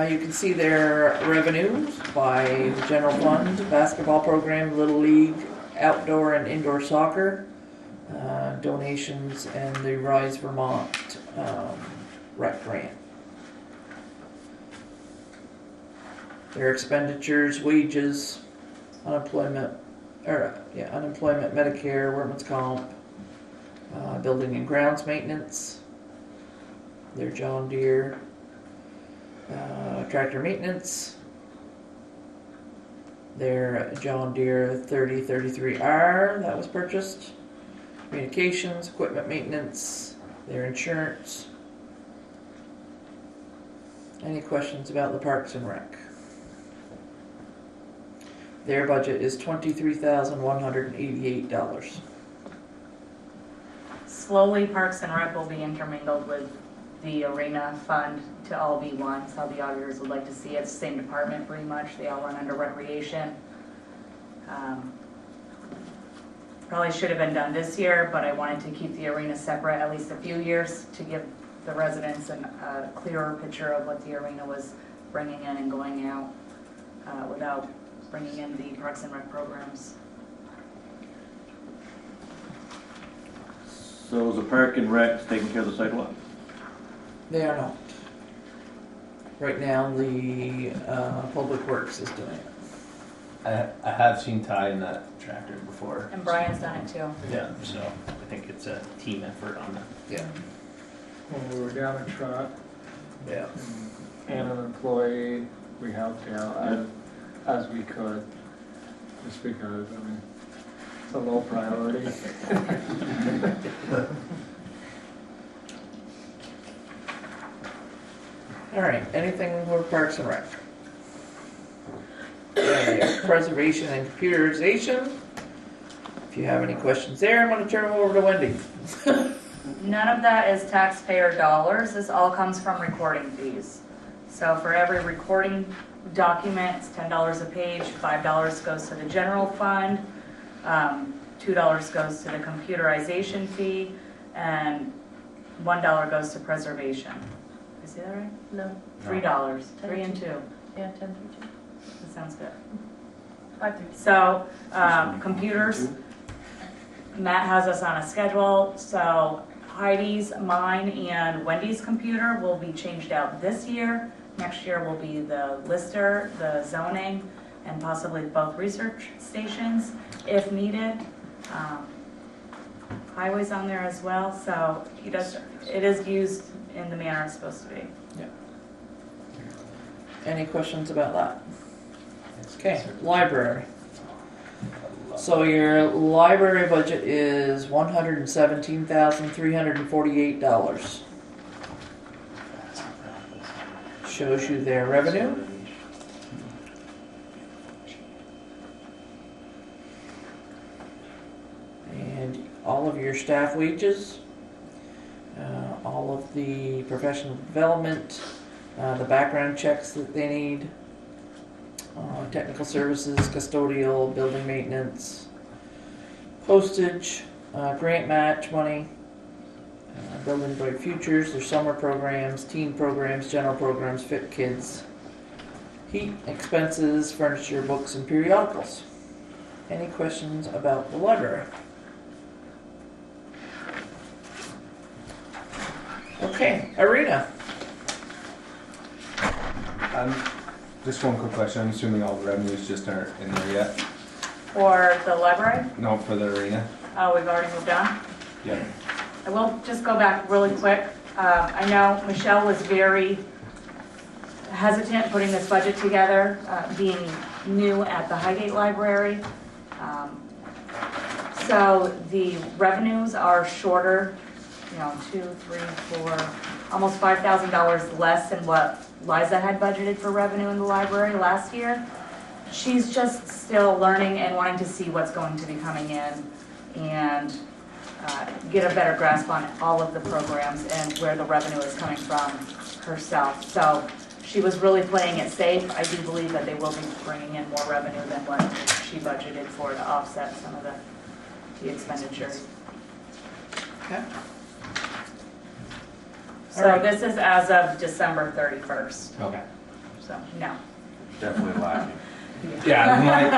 You can see their revenues by the general fund, basketball program, Little League, outdoor and indoor soccer, donations, and the Rise Vermont rec grant. Their expenditures, wages, unemployment, Medicare, workman's comp, building and grounds maintenance, their John Deere tractor maintenance, their John Deere 3033R that was purchased, communications, equipment maintenance, their insurance. Any questions about the Parks and Rec? Their budget is $23,188. Slowly, Parks and Rec will be intermingled with the arena fund to all be one. That's how the auditors would like to see it. It's the same department pretty much. They all run under recreation. Probably should have been done this year, but I wanted to keep the arena separate at least a few years to give the residents a clearer picture of what the arena was bringing in and going out without bringing in the Parks and Rec programs. So is the Park and Rec taking care of the sidewalk? They are not. Right now, the Public Works is doing it. I have seen Ty in that tractor before. And Brian's done it too. Yeah, so I think it's a team effort on that. Yeah. When we were down a truck Yeah. and an employee, we helped out as we could, just because, I mean, it's a low priority. All right, anything for Parks and Rec? Preservation and computerization. If you have any questions there, I'm going to turn them over to Wendy. None of that is taxpayer dollars. This all comes from recording fees. So for every recording document, it's $10 a page, $5 goes to the general fund, $2 goes to the computerization fee, and $1 goes to preservation. Did I say that right? No, $3, 3 and 2. yeah, 10 through 2. That sounds good. 5 through 2. So, computers, Matt has us on a schedule, so Heidi's, mine, and Wendy's computer will be changed out this year. Next year will be the lister, the zoning, and possibly both research stations if needed. Highways on there as well, so it is used in the manner it's supposed to be. Yeah. Any questions about that? Okay, library. So your library budget is $117,348. Shows you their revenue. And all of your staff wages, all of the professional development, the background checks that they need, technical services, custodial, building maintenance, postage, grant match money, Building Bright Futures, their summer programs, teen programs, general programs, Fit Kids, heat expenses, furniture, books, and periodicals. Any questions about the library? Okay, arena. Just one quick question. I'm assuming all the revenues just aren't in there yet. For the library, No, for the arena. we've already moved on. Yeah. I will just go back really quick. I know Michelle was very hesitant putting this budget together, being new at the Highgate Library. So the revenues are shorter, $2, $3, $4, almost $5,000 less than what Liza had budgeted for revenue in the library last year. She's just still learning and wanting to see what's going to be coming in and get a better grasp on all of the programs and where the revenue is coming from herself. So she was really playing it safe. I do believe that they will be bringing in more revenue than what she budgeted for to offset some of the expenditures. Okay. So this is as of December 31st. Okay. So, no. Definitely lacking. Yeah, I'm like,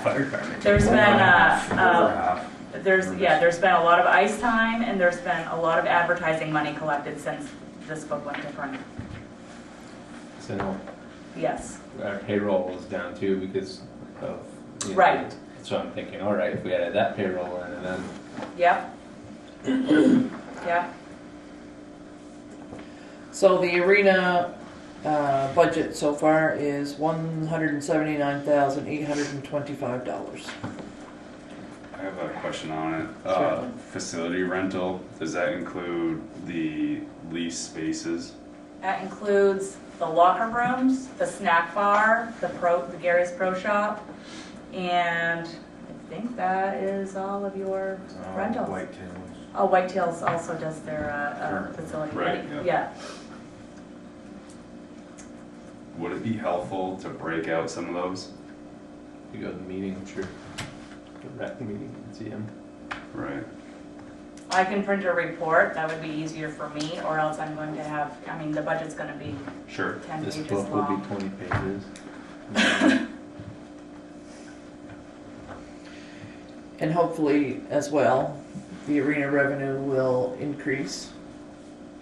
fire department. There's been, Over half. there's been a lot of ice time and there's been a lot of advertising money collected since this book went to print. So no, Yes. our payroll was down too because of. Right. So I'm thinking, all right, if we added that payroll in and then. Yep. Yep. So the arena budget so far is $179,825. I have a question on it. Sure. Facility rental, does that include the lease spaces? That includes the locker rooms, the snack bar, the Gary's Pro Shop, and I think that is all of your rentals. Whitetails. Oh, Whitetails also does their facility. Right, Yeah. Would it be helpful to break out some of those? You go to the meeting, I'm sure. The rec meeting, see him. Right. I can print a report, that would be easier for me, or else I'm going to have, I mean, the budget's gonna be Sure. 10 This pages book would long. be 20 pages. And hopefully as well, the arena revenue will increase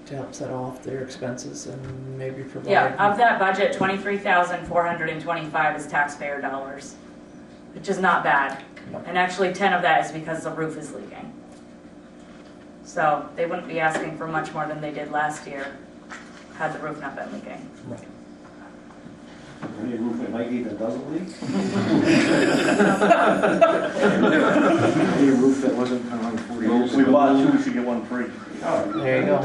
to help set off their expenses and maybe provide. Yeah, of that budget, 23,425 is taxpayer dollars, which is not bad. Yep. And actually 10 of that is because the roof is leaking. So they wouldn't be asking for much more than they did last year had the roof not been leaking. Right. Any roof in Highgate that doesn't leak? Any roof that wasn't around 40 years We ago? bought two, we should get one free. There you go.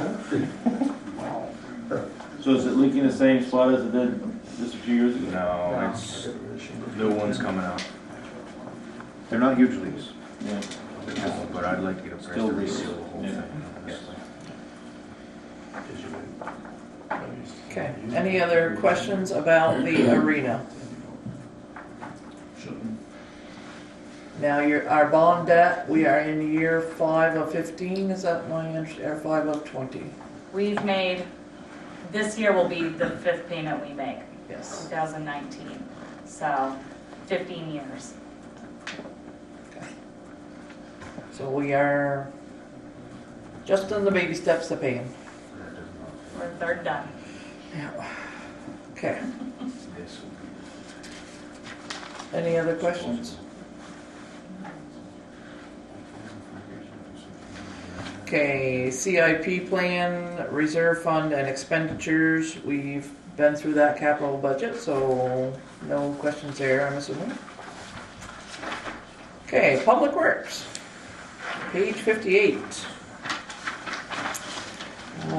So is it leaking the same spot as it did just a few years ago? No, it's, new ones coming out. They're not huge leaks, Yeah. but I'd like to get a price to reseal the whole Yeah. thing. Okay, any other questions about the arena? Now, our bond debt, we are in year 5 of 15, is that my understanding, or 5 of 20? We've made, this year will be the 5th payment we make, Yes. 2019. So 15 years. So we are just in the baby steps to paying. We're third done. Yeah. Okay. Any other questions? Okay, CIP plan, reserve fund and expenditures. We've been through that capital budget, so no questions there, I'm assuming. Okay, Public Works, page 58.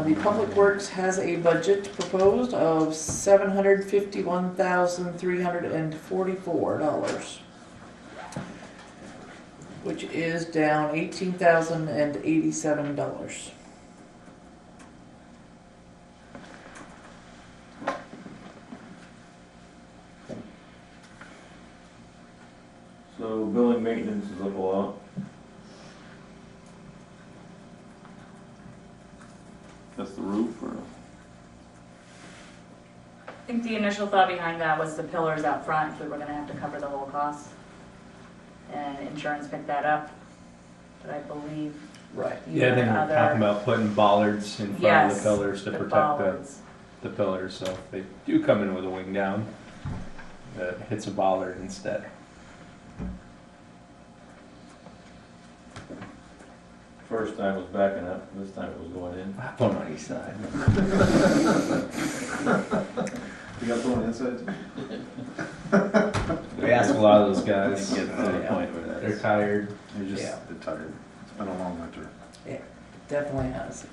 The Public Works has a budget proposed of $751,344, which is down $18,087. So building maintenance is up a lot. That's the roof, or? I think the initial thought behind that was the pillars out front, we were gonna have to cover the whole cost. And insurance picked that up, but I believe. Right. you Yeah, they had were other- talking about putting bollards in front of Yes, the pillars to the protect bollards. the pillars, so if they do come in with a wing down, it hits a bollard instead. First time was backing up, this time it was going in. Up on the east side. You got thrown inside? We ask a lot of those guys. Get to the point where They're tired. They're just Yeah. they're tired. It's been a long winter. Definitely has.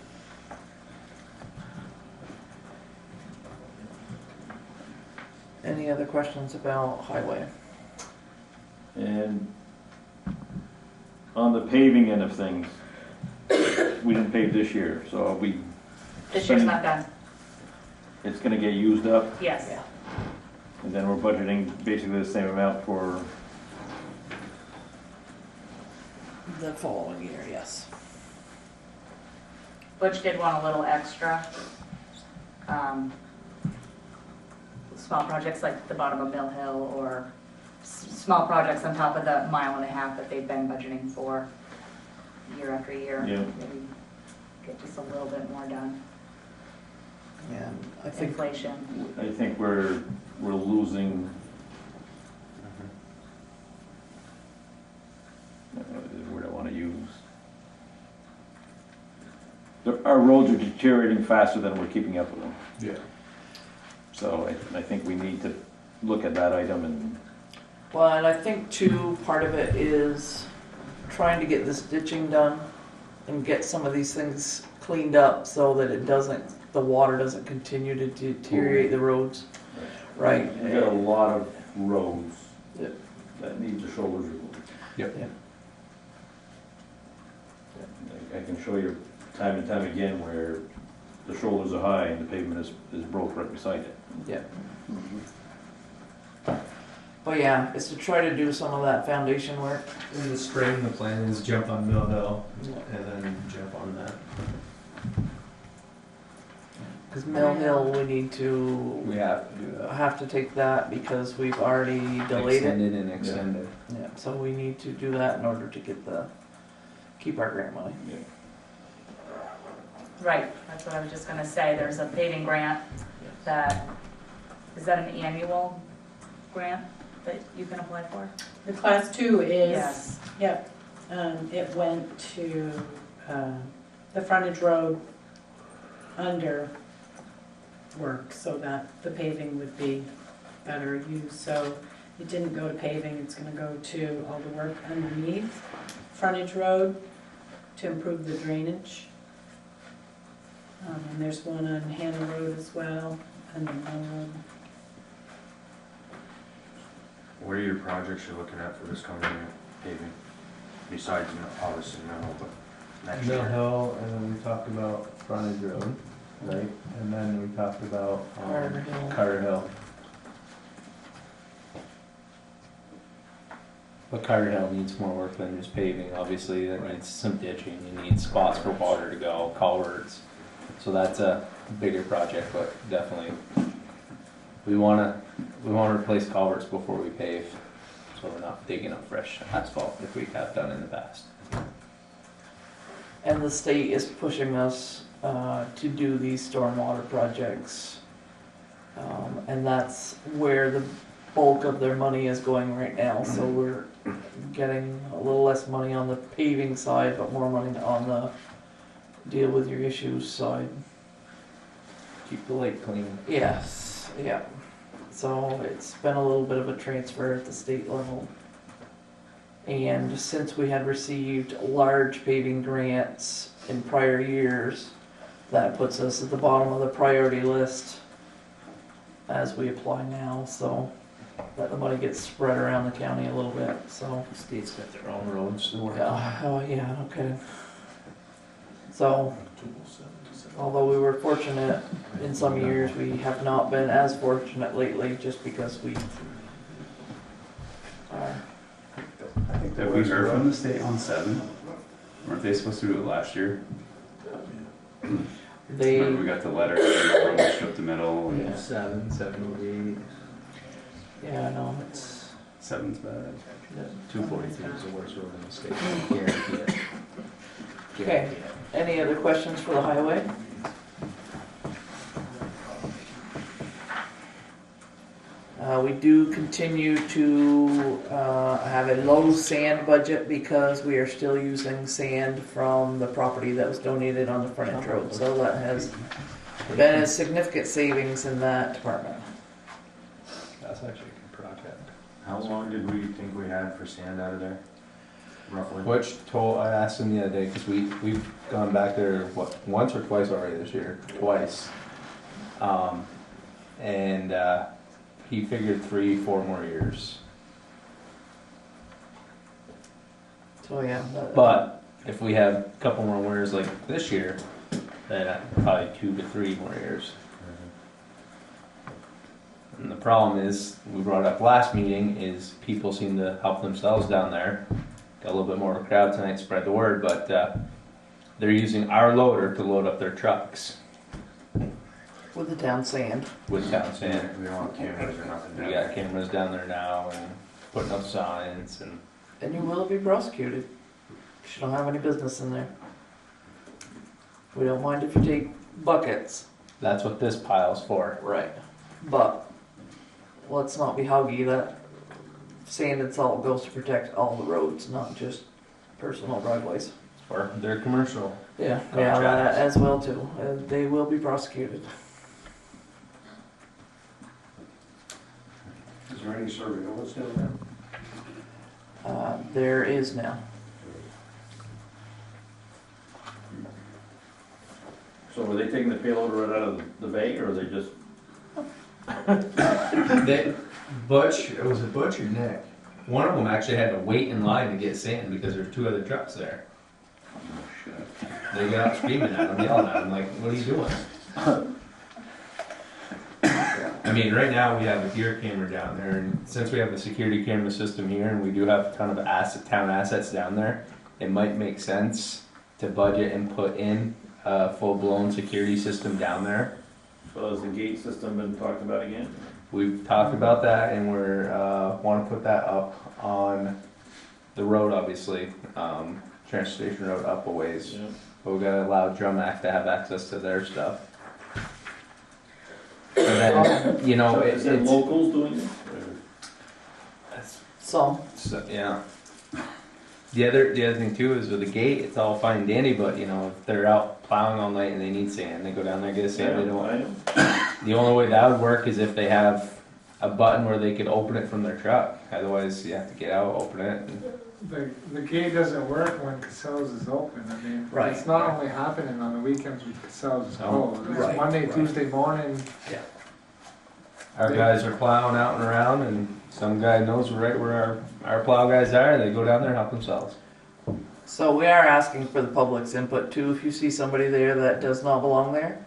Any other questions about highway? And on the paving end of things, we didn't pave this year, so we, This year's not done, it's gonna get used up, yes. Yeah. and then we're budgeting basically the same amount for, The following year, yes. Butch did want a little extra. Small projects like the bottom of Mill Hill, or small projects on top of the 1.5 miles that they've been budgeting for year after year. Yeah. Maybe get just a little bit more done. And I think Inflation. I think we're losing. What is the word I wanna use? our roads are deteriorating faster than we're keeping up with them. Yeah. So I think we need to look at that item and, Well, and I think too, part of it is trying to get this ditching done and get some of these things cleaned up so that the water doesn't continue to deteriorate the roads. Right. we got a lot of roads Yep. that need the shoulders removed. Yep. I can show you time and time again where the shoulders are high and the pavement is broke right beside it. Yeah. But yeah, it's to try to do some of that foundation work. In the spring, the plan is jump on Mill Hill Yeah. and then jump on that. Because Mill Hill, we need to We have to do that. have to take that because we've already delayed it. Extended and extended. Yeah, so we need to do that in order to keep our grant money. Right, that's what I was just gonna say, there's a paving grant is that an annual grant that you can apply for? The class 2 is, Yes. yep, it went to the frontage road under work so that the paving would be better used. So it didn't go to paving, it's gonna go to all the work underneath frontage road to improve the drainage. And there's one on Hannah Road as well, and What are your projects you're looking at for this coming year, paving? Besides, obviously, but next Mill year. Hill, and then we talked about frontage road, right? And then we talked about Carter Hill. Carter Hill. But Carter Hill needs more work than just paving, obviously, that needs some ditching, you need spots for water to go, culverts. So that's a bigger project, but definitely, we wanna replace culverts before we pave, so we're not digging up fresh asphalt like we have done in the past. And the state is pushing us to do these stormwater projects. And that's where the bulk of their money is going right now, so we're getting a little less money on the paving side, but more money on the deal with your issues side. Keep the lake clean. Yes, yeah. So it's been a little bit of a transfer at the state level. And since we had received large paving grants in prior years, that puts us at the bottom of the priority list as we apply now, so that the money gets spread around the county a little bit, so. The state's got their own roads to work on. Yeah, oh yeah, okay. So, although we were fortunate in some years, we have not been as fortunate lately, just because we are. Have we heard from the state on 7? Weren't they supposed to do it last year? Remember we got the letter, and the road stripped the middle, and Yeah. 7 would be. Yeah, I know, it's, 7's bad. 243 is the worst road in the state. Guarantee it. okay. Any other questions for the highway? We do continue to have a low sand budget because we are still using sand from the property that was donated on the frontage road. So that has been a significant savings in that department. That's actually a good project. How long did we think we had for sand out of there, roughly? I asked him the other day, because we've gone back there, once or twice already this year? Twice. And he figured 3-4 more years. So yeah. But if we have a couple more winters like this year, then probably 2 to 3 more years. And the problem is, we brought up last meeting, is people seem to help themselves down there. Got a little bit more of a crowd tonight, spread the word, but they're using our loader to load up their trucks With the town sand. with town sand. We don't have cameras or nothing. We got cameras down there now and putting up signs and And you will be prosecuted. You don't have any business in there. We don't mind if you take buckets. that's what this pile's for. Right. But let's not be huggy. That sand and salt goes to protect all the roads, not just personal driveways. or their commercial. Yeah, Contracts. as well too. They will be prosecuted. Is there any surveillance down there? There is now. So were they taking the payload right out of the bay, or are they just? Butch, it was a Butch or Nick. One of them actually had to wait in line to get sand because there's 2 other trucks there. They got out screaming at him, yelling at him, like, what are you doing? I mean, right now we have a gear camera down there, and since we have the security camera system here, and we do have a ton of town assets down there, it might make sense to budget and put in a full-blown security system down there. So has the gate system been talked about again? We've talked about that, and we're want to put that up on the road, obviously, transportation road up a ways. Yeah. But we gotta allow Drumac to have access to their stuff. And then, you know, Is it it's locals doing it? Some. so, yeah. The other thing too is with the gate, it's all fine and dandy, but you know, if they're out plowing all night and they need sand, they go down there and get sand. They don't. I know. The only way that would work is if they have a button where they could open it from their truck. Otherwise, you have to get out, open it. And The gate doesn't work when Casel's is open. I mean, Right. it's not only happening on the weekends when Casel's is Oh, closed. It's right, Monday, right. Tuesday morning. our guys are plowing out and around, and some guy knows right where our plow guys are. They go down there and help themselves. So we are asking for the public's input too. If you see somebody there that does not belong there,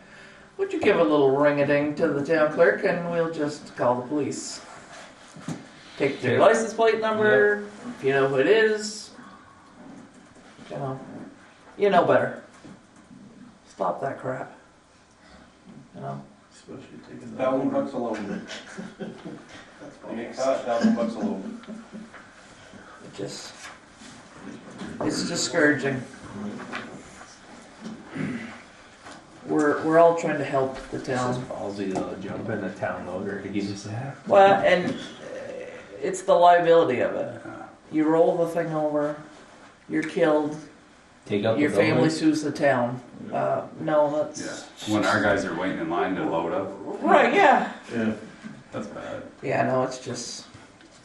would you give a little ring-a-ding to the town clerk and we'll just call the police. Take their Yeah. license plate number, if you know who it is. You know better. Stop that crap. You know? Especially taking $1,000 alone. You get caught, $1,000 alone. It just, it's discouraging. We're all trying to help the It's town. just ballsy to jump in a town loader to give you that. Well, and it's the liability of it. You roll the thing over, you're killed, Take out your the building. family sues the town. No, that's... Yeah, when our guys are waiting in line to load up, Right, yeah. Yeah. that's bad. Yeah, no, it's just...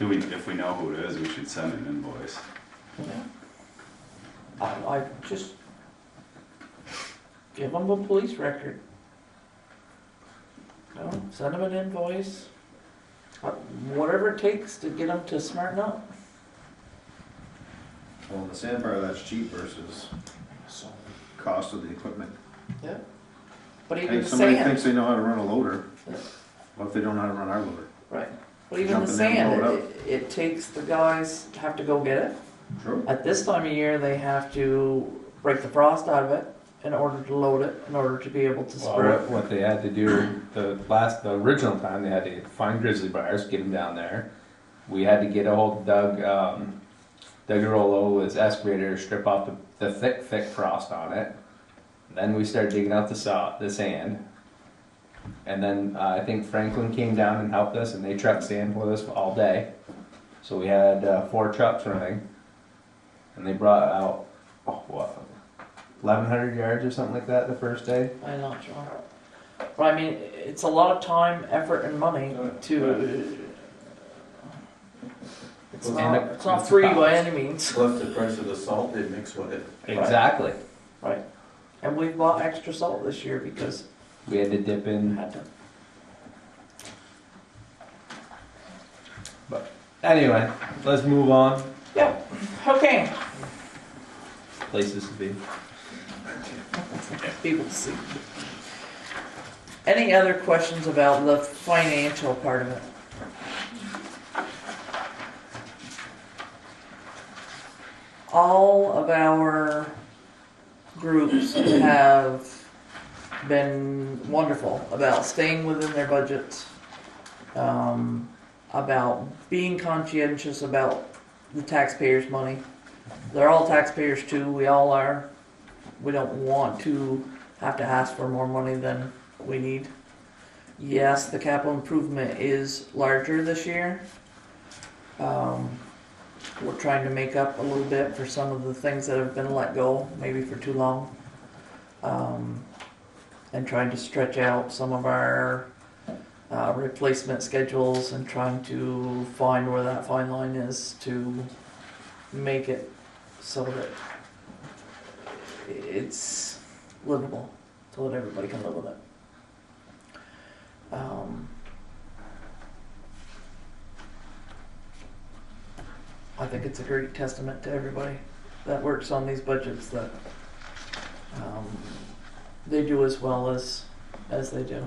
If we know who it is, we should send an invoice. I just... Give them a police record. You know, send them an invoice. Whatever it takes to get them to smarten up. Well, the sand part of that's cheap versus cost of the equipment. But even Hey, the somebody sand... thinks they know how to run a loader. Yeah. What if they don't know how to run our loader? Right. But even the Jump in there and sand, blow it it takes the guys to have to go get it. True. At this time of year, they have to break the frost out of it in order to load it, in order to be able to Well, spread it. what they had to do the original time, they had to find grizzly bears, get them down there. We had to get a hold of Doug Garolo, his excavator, strip off the thick frost on it. Then we started digging out the sand. And then I think Franklin came down and helped us, and they trucked sand with us all day. So we had 4 trucks running, and they brought out 1,100 yards or something like that the first day. I'm not sure. But I mean, it's a lot of time, effort, and money to... It's not free by any means. Plus the price of the salt they mix with it. Exactly. Right. And we've bought extra salt this year because We had to dip we in. had to. Anyway, let's move on. Yep. Okay. Places to be. People to see. Any other questions about the financial part of it? All of our groups have been wonderful about staying within their budgets, about being conscientious about the taxpayers' money. They're all taxpayers too, we all are. We don't want to have to ask for more money than we need. Yes, the capital improvement is larger this year. we're trying to make up a little bit for some of the things that have been let go, maybe for too long. And trying to stretch out some of our replacement schedules and trying to find where that fine line is to make it so that it's livable, so that everybody can live with it. I think it's a great testament to everybody that works on these budgets that they do as well as they do.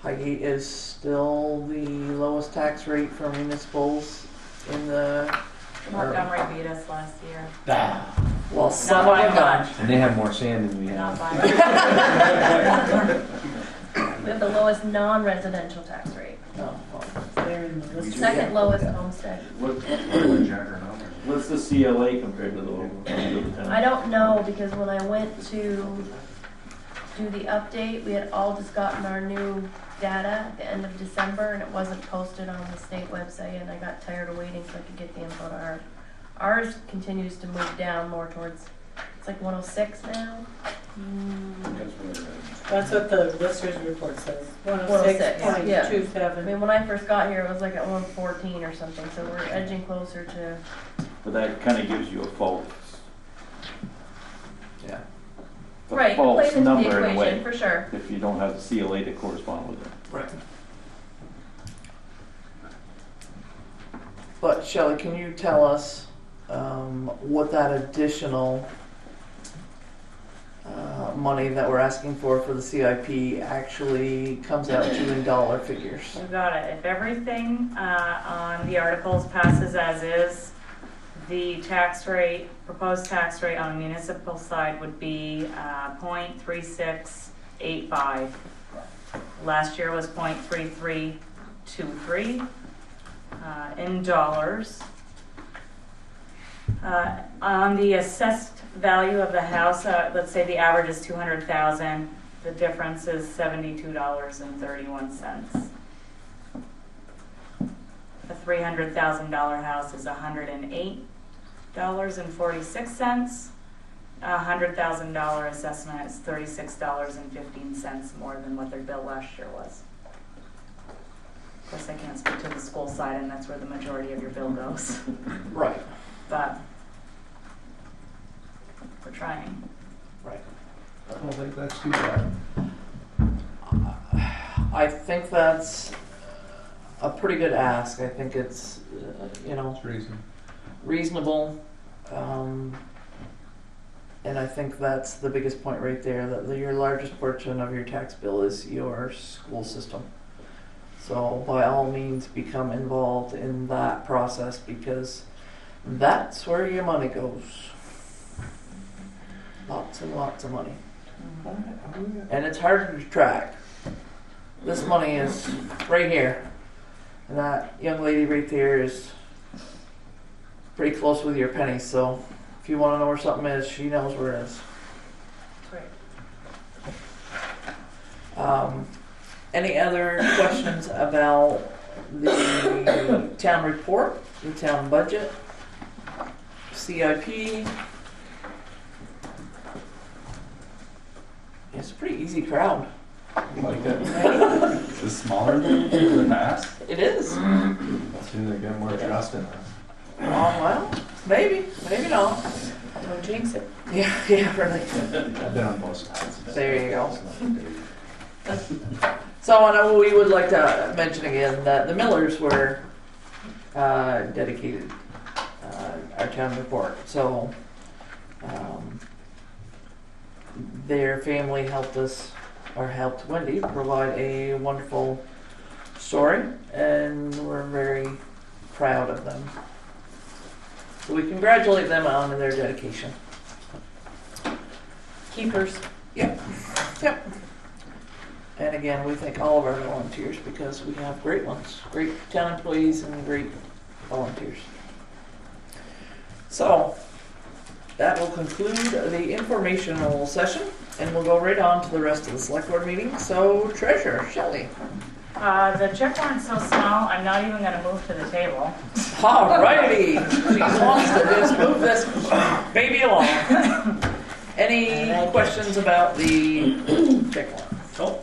Highgate is still the lowest tax rate for municipals in the. Montgomery beat us last year. Well, some of by them don't. much. And they have more sand than we Not have. by much. We have the lowest non-residential tax rate. Oh, well. They're in the list. Second lowest homestead. What, Jack or not? what's the CLA compared to the town? I don't know, because when I went to do the update, we had all just gotten our new data at the end of December, and it wasn't posted on the state website, and I got tired of waiting so I could get the info to ours. Ours continues to move down more towards, it's like 106 now. That's what the lister's report says, 106, yeah. 106.27. I mean, when I first got here, it was like at 114 or something, so we're edging closer to, But that kind of gives you a false, Yeah. a right, it false plays into the number in a way, equation, for sure. if you don't have the CLA to correspond with it. Right. But Shelley, can you tell us what that additional money that we're asking for the CIP actually comes out to in dollar figures? You got it. If everything on the articles passes as is, the tax rate, proposed tax rate on the municipal side would be 0.3685. Last year was 0.3323 in dollars. On the assessed value of the house, let's say the average is $200,000. The difference is $72.31. A $300,000 house is $108.46. A $100,000 assessment is $36.15 more than what their bill last year was. Of course, I can't speak to the school side, and that's where the majority of your bill goes. Right. But we're trying. Right. I don't think that's too bad. I think that's a pretty good ask. I think it's It's reasonable. reasonable. And I think that's the biggest point right there, that your largest portion of your tax bill is your school system. So by all means, become involved in that process, because that's where your money goes. Lots and lots of money. And it's harder to track. This money is right here. And that young lady right there is pretty close with your pennies, so if you want to know where something is, she knows where it is. Any other questions about the town report, the town budget, CIP? It's a pretty easy crowd. Like it. Is this smaller than the past? It is. Soon they get more trust in us. Well, maybe not. Don't jinx it. Yeah, really. I've been on both sides. There you go. So I know we would like to mention again that the Millers were dedicated our town report. So their family helped Wendy provide a wonderful story, and we're very proud of them. So we congratulate them on their dedication. Keepers. Yep. And again, we thank all of our volunteers, because we have great ones, great town employees and great volunteers. So that will conclude the informational session, and we'll go right on to the rest of the select board meeting. So Treasurer Shelley. The check warrant's so small, I'm not even gonna move to the table. Alrighty, she wants to just move this baby along. Any questions about the checklist? Oh.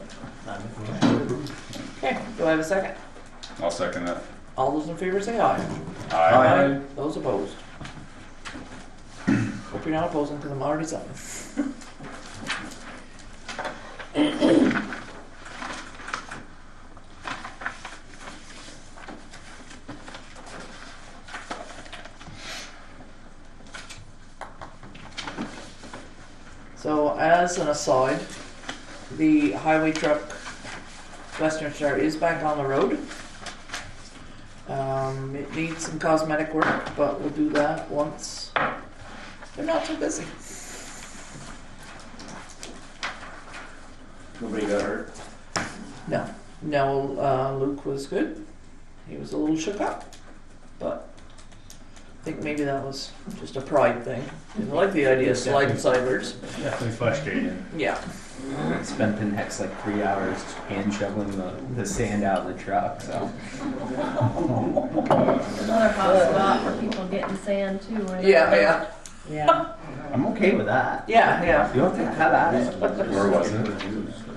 Okay, do I have a second? I'll second that. All those in favor say aye. Aye. Those opposed? Hope you're not opposing because I'm already signing. So as an aside, the highway truck Western Star is back on the road. It needs some cosmetic work, but we'll do that once they're not too busy. Nobody got hurt? No, Luke was good. He was a little shook up, but I think maybe that was just a pride thing. Didn't like the idea of sliding sideways. Definitely frustrating. Yeah. Spent the next like 3 hours hand shoveling the sand out of the truck, so. Another hot spot for people getting sand too, right? Yeah. Yeah. I'm okay with that. Yeah. You don't have to have at it. Where was it?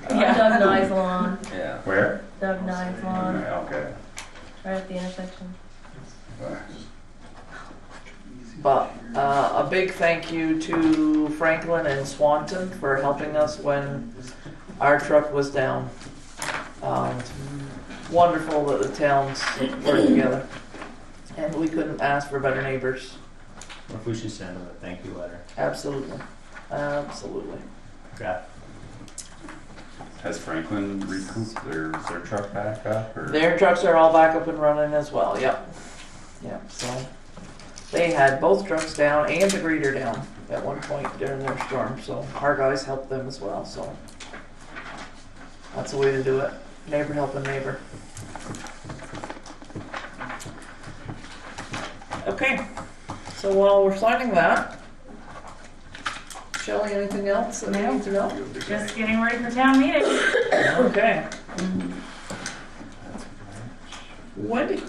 Doug Nye's lawn, Yeah. Where? Doug Nye's lawn, Okay. right at the intersection. But a big thank you to Franklin and Swanton for helping us when our truck was down. It's wonderful that the towns work together, and we couldn't ask for better neighbors. Or if we should send them a thank you letter. Absolutely. Yeah. Has Franklin recouped their truck back up? Or? Their trucks are all back up and running as well. Yep. So they had both trucks down and the greeter down at one point during their storm. So our guys helped them as well. So that's the way to do it. Neighbor helping neighbor. Okay. So while we're signing that, Shelley, anything else that we need to know? Just getting ready for town meeting. Okay. Wendy.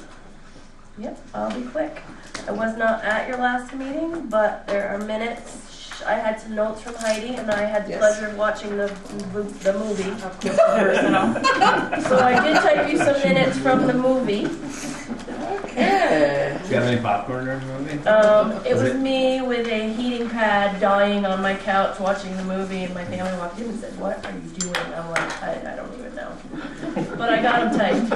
Yep, I'll be quick. I was not at your last meeting, but there are minutes. I had some notes from Heidi, and I had the Yes. pleasure of watching the movie. Personal. So I did type you some minutes from the movie. Okay. Do you have any popcorn during the movie? It was me with a heating pad dying on my couch watching the movie, and my family walked in and said, "What are you doing?" I'm like, I don't even know. But I got them typed.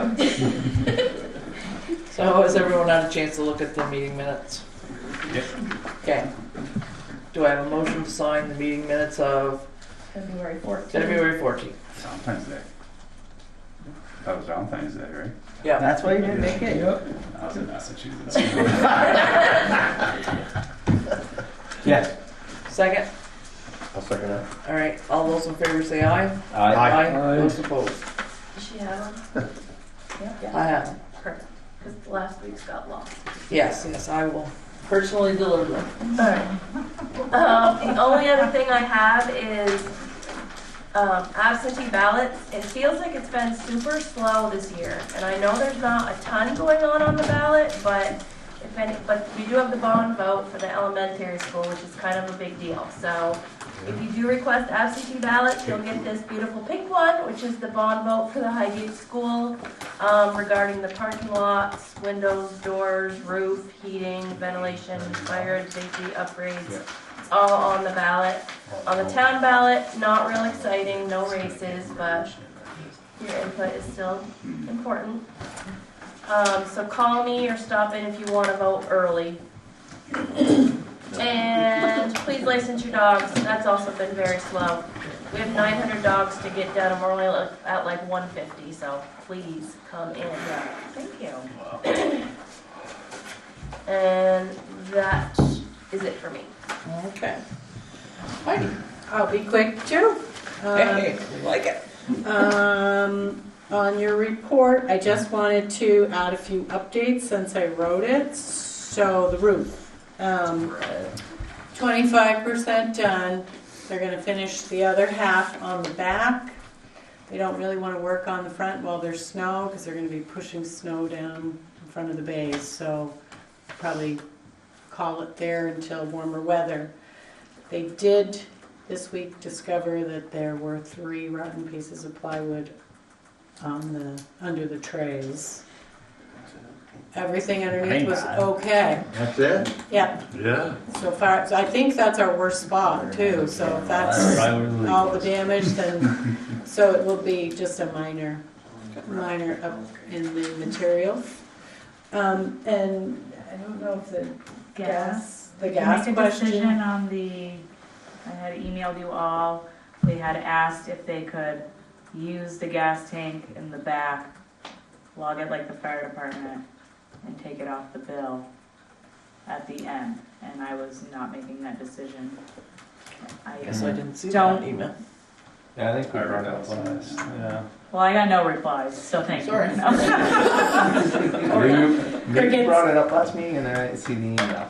So has everyone had a chance to look at the meeting minutes? Yep. Okay. Do I have a motion to sign the meeting minutes of February 14th. February 14th? Valentine's Day. That was Valentine's Day, right? Yeah. That's why you didn't make it? I was in Massachusetts. Yes. Second? I'll second that. All right. All those in favor say aye. Aye. Those opposed? Does she have them? Yeah. I have. Perfect. Because last week's got lost. Yes, I will personally deliver them. Alright. The only other thing I have is absentee ballots. It feels like it's been super slow this year, and I know there's not a ton going on the ballot, but we do have the bond vote for the elementary school, which is kind of a big deal. So if you do request absentee ballots, you'll get this beautiful pink one, which is the bond vote for the Highgate School regarding the parking lots, windows, doors, roof, heating, ventilation, fire and safety upgrades. It's all on the ballot. On the town ballot, not real exciting, no races, but your input is still important. So call me or stop in if you want to vote early. And please license your dogs. That's also been very slow. We have 900 dogs to get done, and we're only at like 150, so please come in. Thank you. And that is it for me. Okay. Heidi. I'll be quick too. Hey, like it. On your report, I just wanted to add a few updates since I wrote it. So the roof, 25% done. They're gonna finish the other half on the back. They don't really wanna work on the front while there's snow, because they're gonna be pushing snow down in front of the bays. So probably call it there until warmer weather. They did this week discover that there were 3 rotten pieces of plywood under the trays. Everything underneath was okay. That's it? Yeah, Yeah. so far, so I think that's our worst spot too, so if that's all the damage, then, so it will be just a minor up in the material. And I don't know if the gas Make a question. decision on I had emailed you all, they had asked if they could use the gas tank in the back, log it like the fire department, and take it off the bill at the end, and I was not making that decision. I guess I didn't see Don't- that email. Yeah, I think we I brought read up that. last, yeah. Well, I got no replies, so thank you. Sorry. Maybe you brought it up last meeting and I didn't see the email.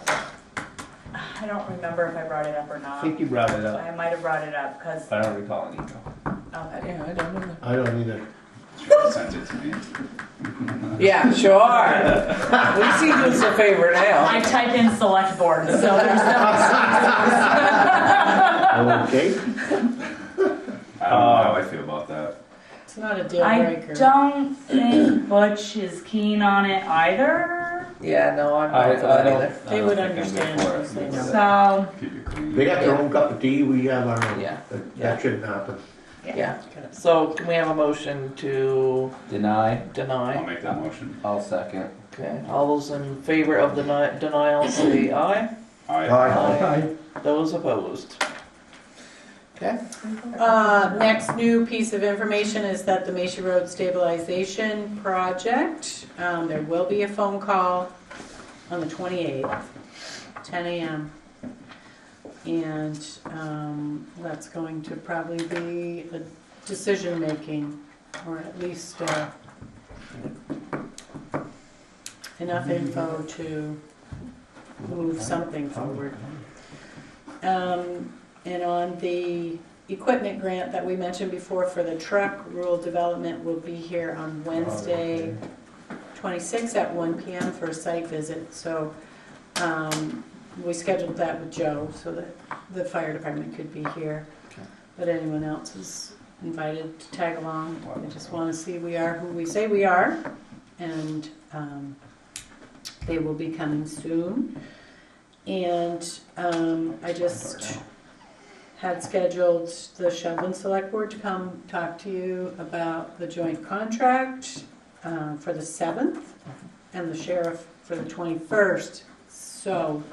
I don't remember if I brought it up or I not. think you brought it up, I might have brought it up, because, but I don't recall an email. okay. Yeah, I don't know. I don't either. She sent it to me. Yeah, sure. We see who's a favor now. I typed in select board, so there's no Okay. I don't know how I feel about that. It's not a deal I breaker. don't think Butch is keen on it either, Yeah, no, I'm I not for that don't- either. They I would don't think I'm understand good for if they it. know. so, Keep it clean. They got their own cup of tea, we have our own. Yeah. That shouldn't happen. Yeah. So can we have a motion to Deny, I'll deny? make that motion. I'll second. Okay, all those in favor of the denial say aye. Aye. Those opposed? Okay. Next new piece of information is that the Macy Road stabilization project, there will be a phone call on the 28th, 10 a.m. And that's going to probably be a decision-making, or at least enough info to move something forward. And on the equipment grant that we mentioned before for the truck, rural development will be here on Wednesday, 26th at 1 p.m. for a site visit. So we scheduled that with Joe so that the fire department could be here. Okay. But anyone else is invited to tag along. I just want to see we are who we say we are. And they will be coming soon. And I just had scheduled the Highgate Selectboard to come talk to you about the joint contract for the 7th and the sheriff for the 21st. So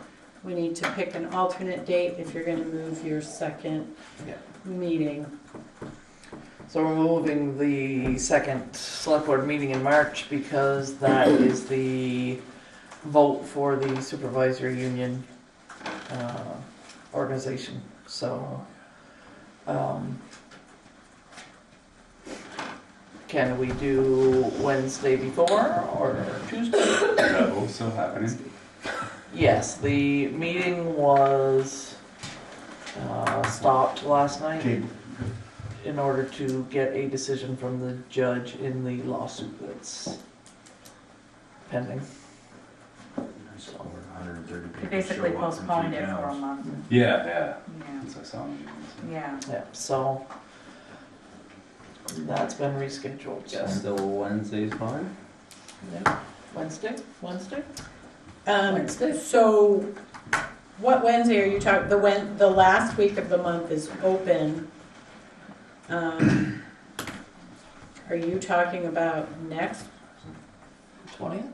we need to pick an alternate date if you're going to move your second meeting. So we're moving the second select board meeting in March because that is the vote for the supervisory union organization. So, can we do Wednesday before or Tuesday? Is that also happening? Yes, the meeting was stopped last night Okay. in order to get a decision from the judge in the lawsuit that's pending. Over 130 they people basically show up from postponed 3 it for a towns. month. Yeah. Yeah, That's what I saw. yeah. Yeah, so that's been rescheduled. Yeah, still Wednesday's fine. Yeah. Wednesday? Wednesday? So what Wednesday are you talking, the last week of the month is open. Are you talking about next? 20th?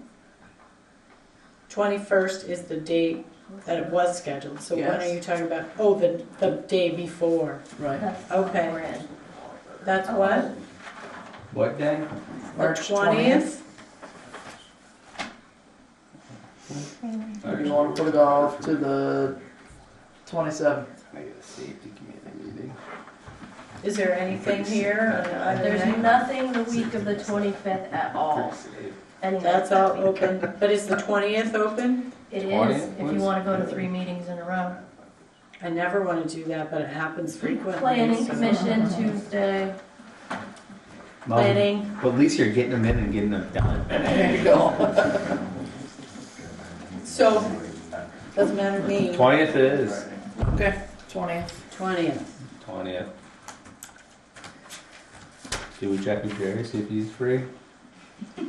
21st is the date that it was scheduled, so when are Yes. you talking about? Oh, the day before. Right. Okay. That's what? What day? March The 20th? Or do you want to put it off to the 27th? I get a safety committee meeting. Is there anything here? There's nothing the week of the 25th at all. And That's all open, but is the 20th open? It is, 20th if you want to go to 3 meetings in a row. I never want to do that, but it happens frequently. Planning so- Commission Tuesday. Planning. But at least you're getting them in and getting them done. There you go. So, doesn't matter to me. 20th it is. Okay, 20th. 20th. 20th. Do we check with Jerry, see if he's free? You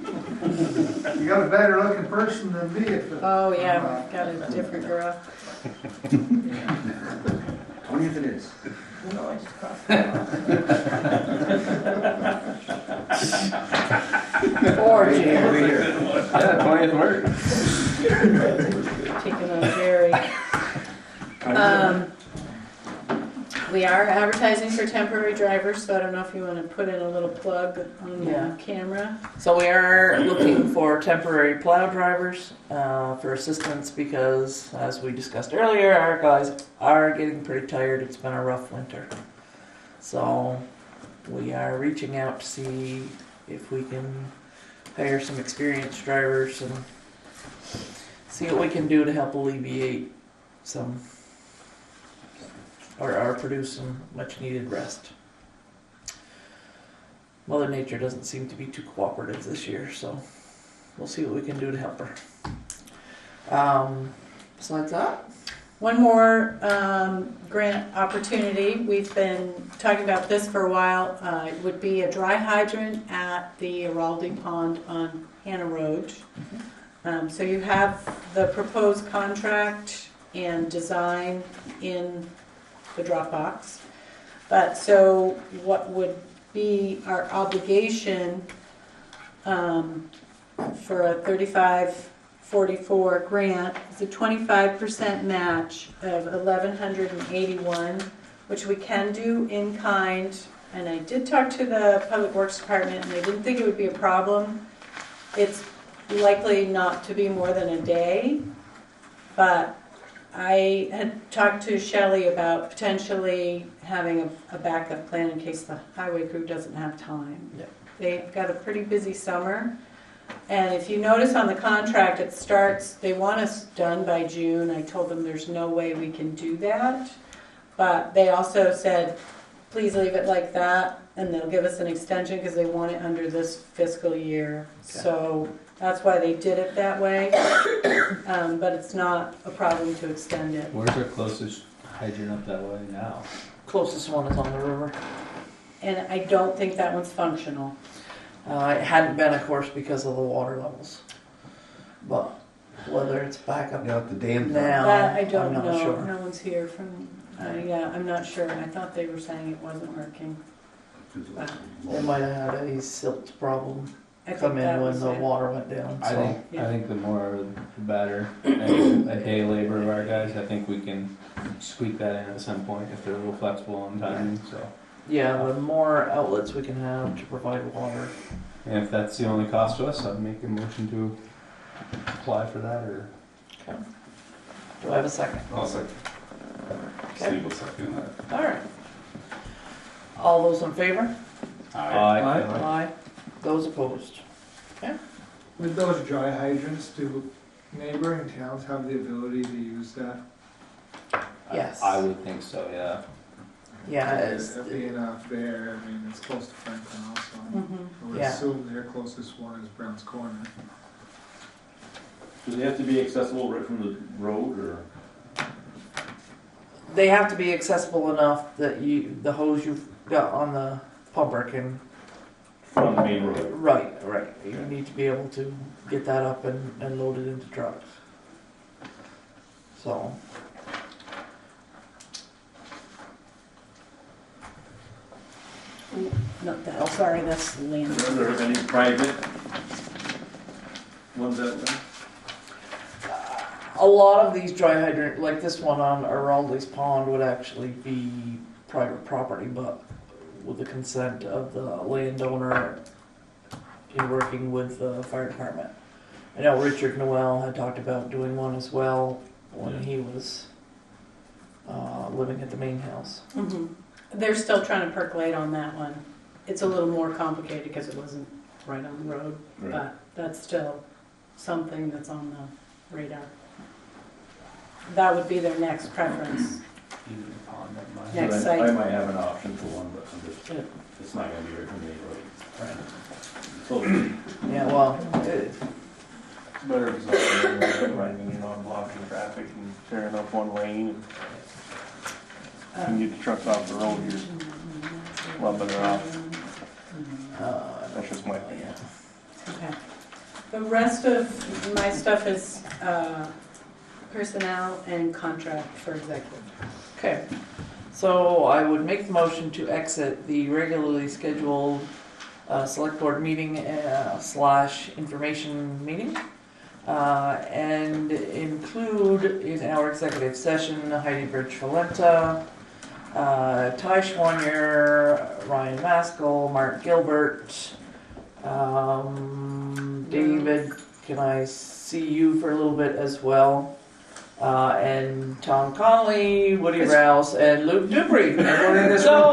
got a better looking person than me at the. Oh, yeah, we've got a different girl. 20th it is. No, I just crossed it off. Or Jerry. Yeah, 20th works. Taking on Jerry. We are advertising for temporary drivers, so I don't know if you want to put in a little plug on Yeah. the camera. So we are looking for temporary plow drivers for assistance because, as we discussed earlier, our guys are getting pretty tired. It's been a rough winter. So we are reaching out to see if we can hire some experienced drivers and see what we can do to help alleviate some or produce some much needed rest. Mother Nature doesn't seem to be too cooperative this year, so we'll see what we can do to help her. Besides that, One more grant opportunity. We've been talking about this for a while. It would be a dry hydrant at the Araldi Pond on Hannah Road. So you have the proposed contract and design in the Dropbox. But so what would be our obligation for a 3544 grant is a 25% match of $1,181, which we can do in kind. And I did talk to the Public Works Department, and they didn't think it would be a problem. It's likely not to be more than a day, but I had talked to Shelley about potentially having a backup plan in case the highway crew doesn't have time. Yep. They've got a pretty busy summer. And if you notice on the contract, it starts, they want us done by June. I told them there's no way we can do that. But they also said, please leave it like that, and they'll give us an extension because they want it under this fiscal year. Okay. So that's why they did it that way. But it's not a problem to extend it. Where's our closest hydrant up that way now? closest one is on the river. And I don't think that one's functional. It hadn't been, of course, because of the water levels. But whether it's back up Got the dam. now, That I don't I'm not know. sure. No one's here from, yeah, I'm not sure. I thought they were saying it wasn't working. They might have had a silt problem I think come in that when was the it. water went down. I So think the more the better. And a day labor of our guys, I think we can squeak that in at some point if they're a little flexible on timing, so. yeah, the more outlets we can have to provide water. And if that's the only cost to us, I'd make a motion to apply for that, or. Okay. Do I have a second? I'll second. Okay. Steve will second that. All right. All those in favor? Aye. Aye. Those opposed? With those dry hydrants, do neighboring towns have the ability to use that? Yes. I would think so, yeah. Yeah, it's, Being up there, I mean, it's close to Franklin also. Mhm. I would Yeah. assume their closest one is Brown's Corner. Do they have to be accessible right from the road, or? they have to be accessible enough that the hose you've got on the pumper can. From the main road? Right. You need to be able to get that up and load it into trucks. So. Not that, sorry, that's the land. Are there any private ones out there? A lot of these dry hydrant, like this one on Araldi's Pond, would actually be private property, but with the consent of the landowner in working with the fire department. I know Richard Noel had talked about doing one as well when he was living at the main house. Mhm. They're still trying to percolate on that one. It's a little more complicated because it wasn't right on the road, Right. but that's still something that's on the radar. That would be their next preference. Even the pond, never mind. Next I site. might have an option for one, but I'm just, Yeah. it's not gonna be right from the main road. Right. So, Yeah, well, Better if it's not running, you're not blocking traffic and tearing up one lane. And get the trucks off the road, you're a lot better off. That's just my opinion. Okay. The rest of my stuff is personnel and contract for executive. Okay, so I would make the motion to exit the regularly scheduled select board meeting / information meeting and include in our executive session Heidi Birch-Valenta, Ty Schwanier, Ryan Maskell, Mark Gilbert, David, can I see you for a little bit as well? And Tom Conley, Woody Rouse, and Luke Dupree. Everyone in this room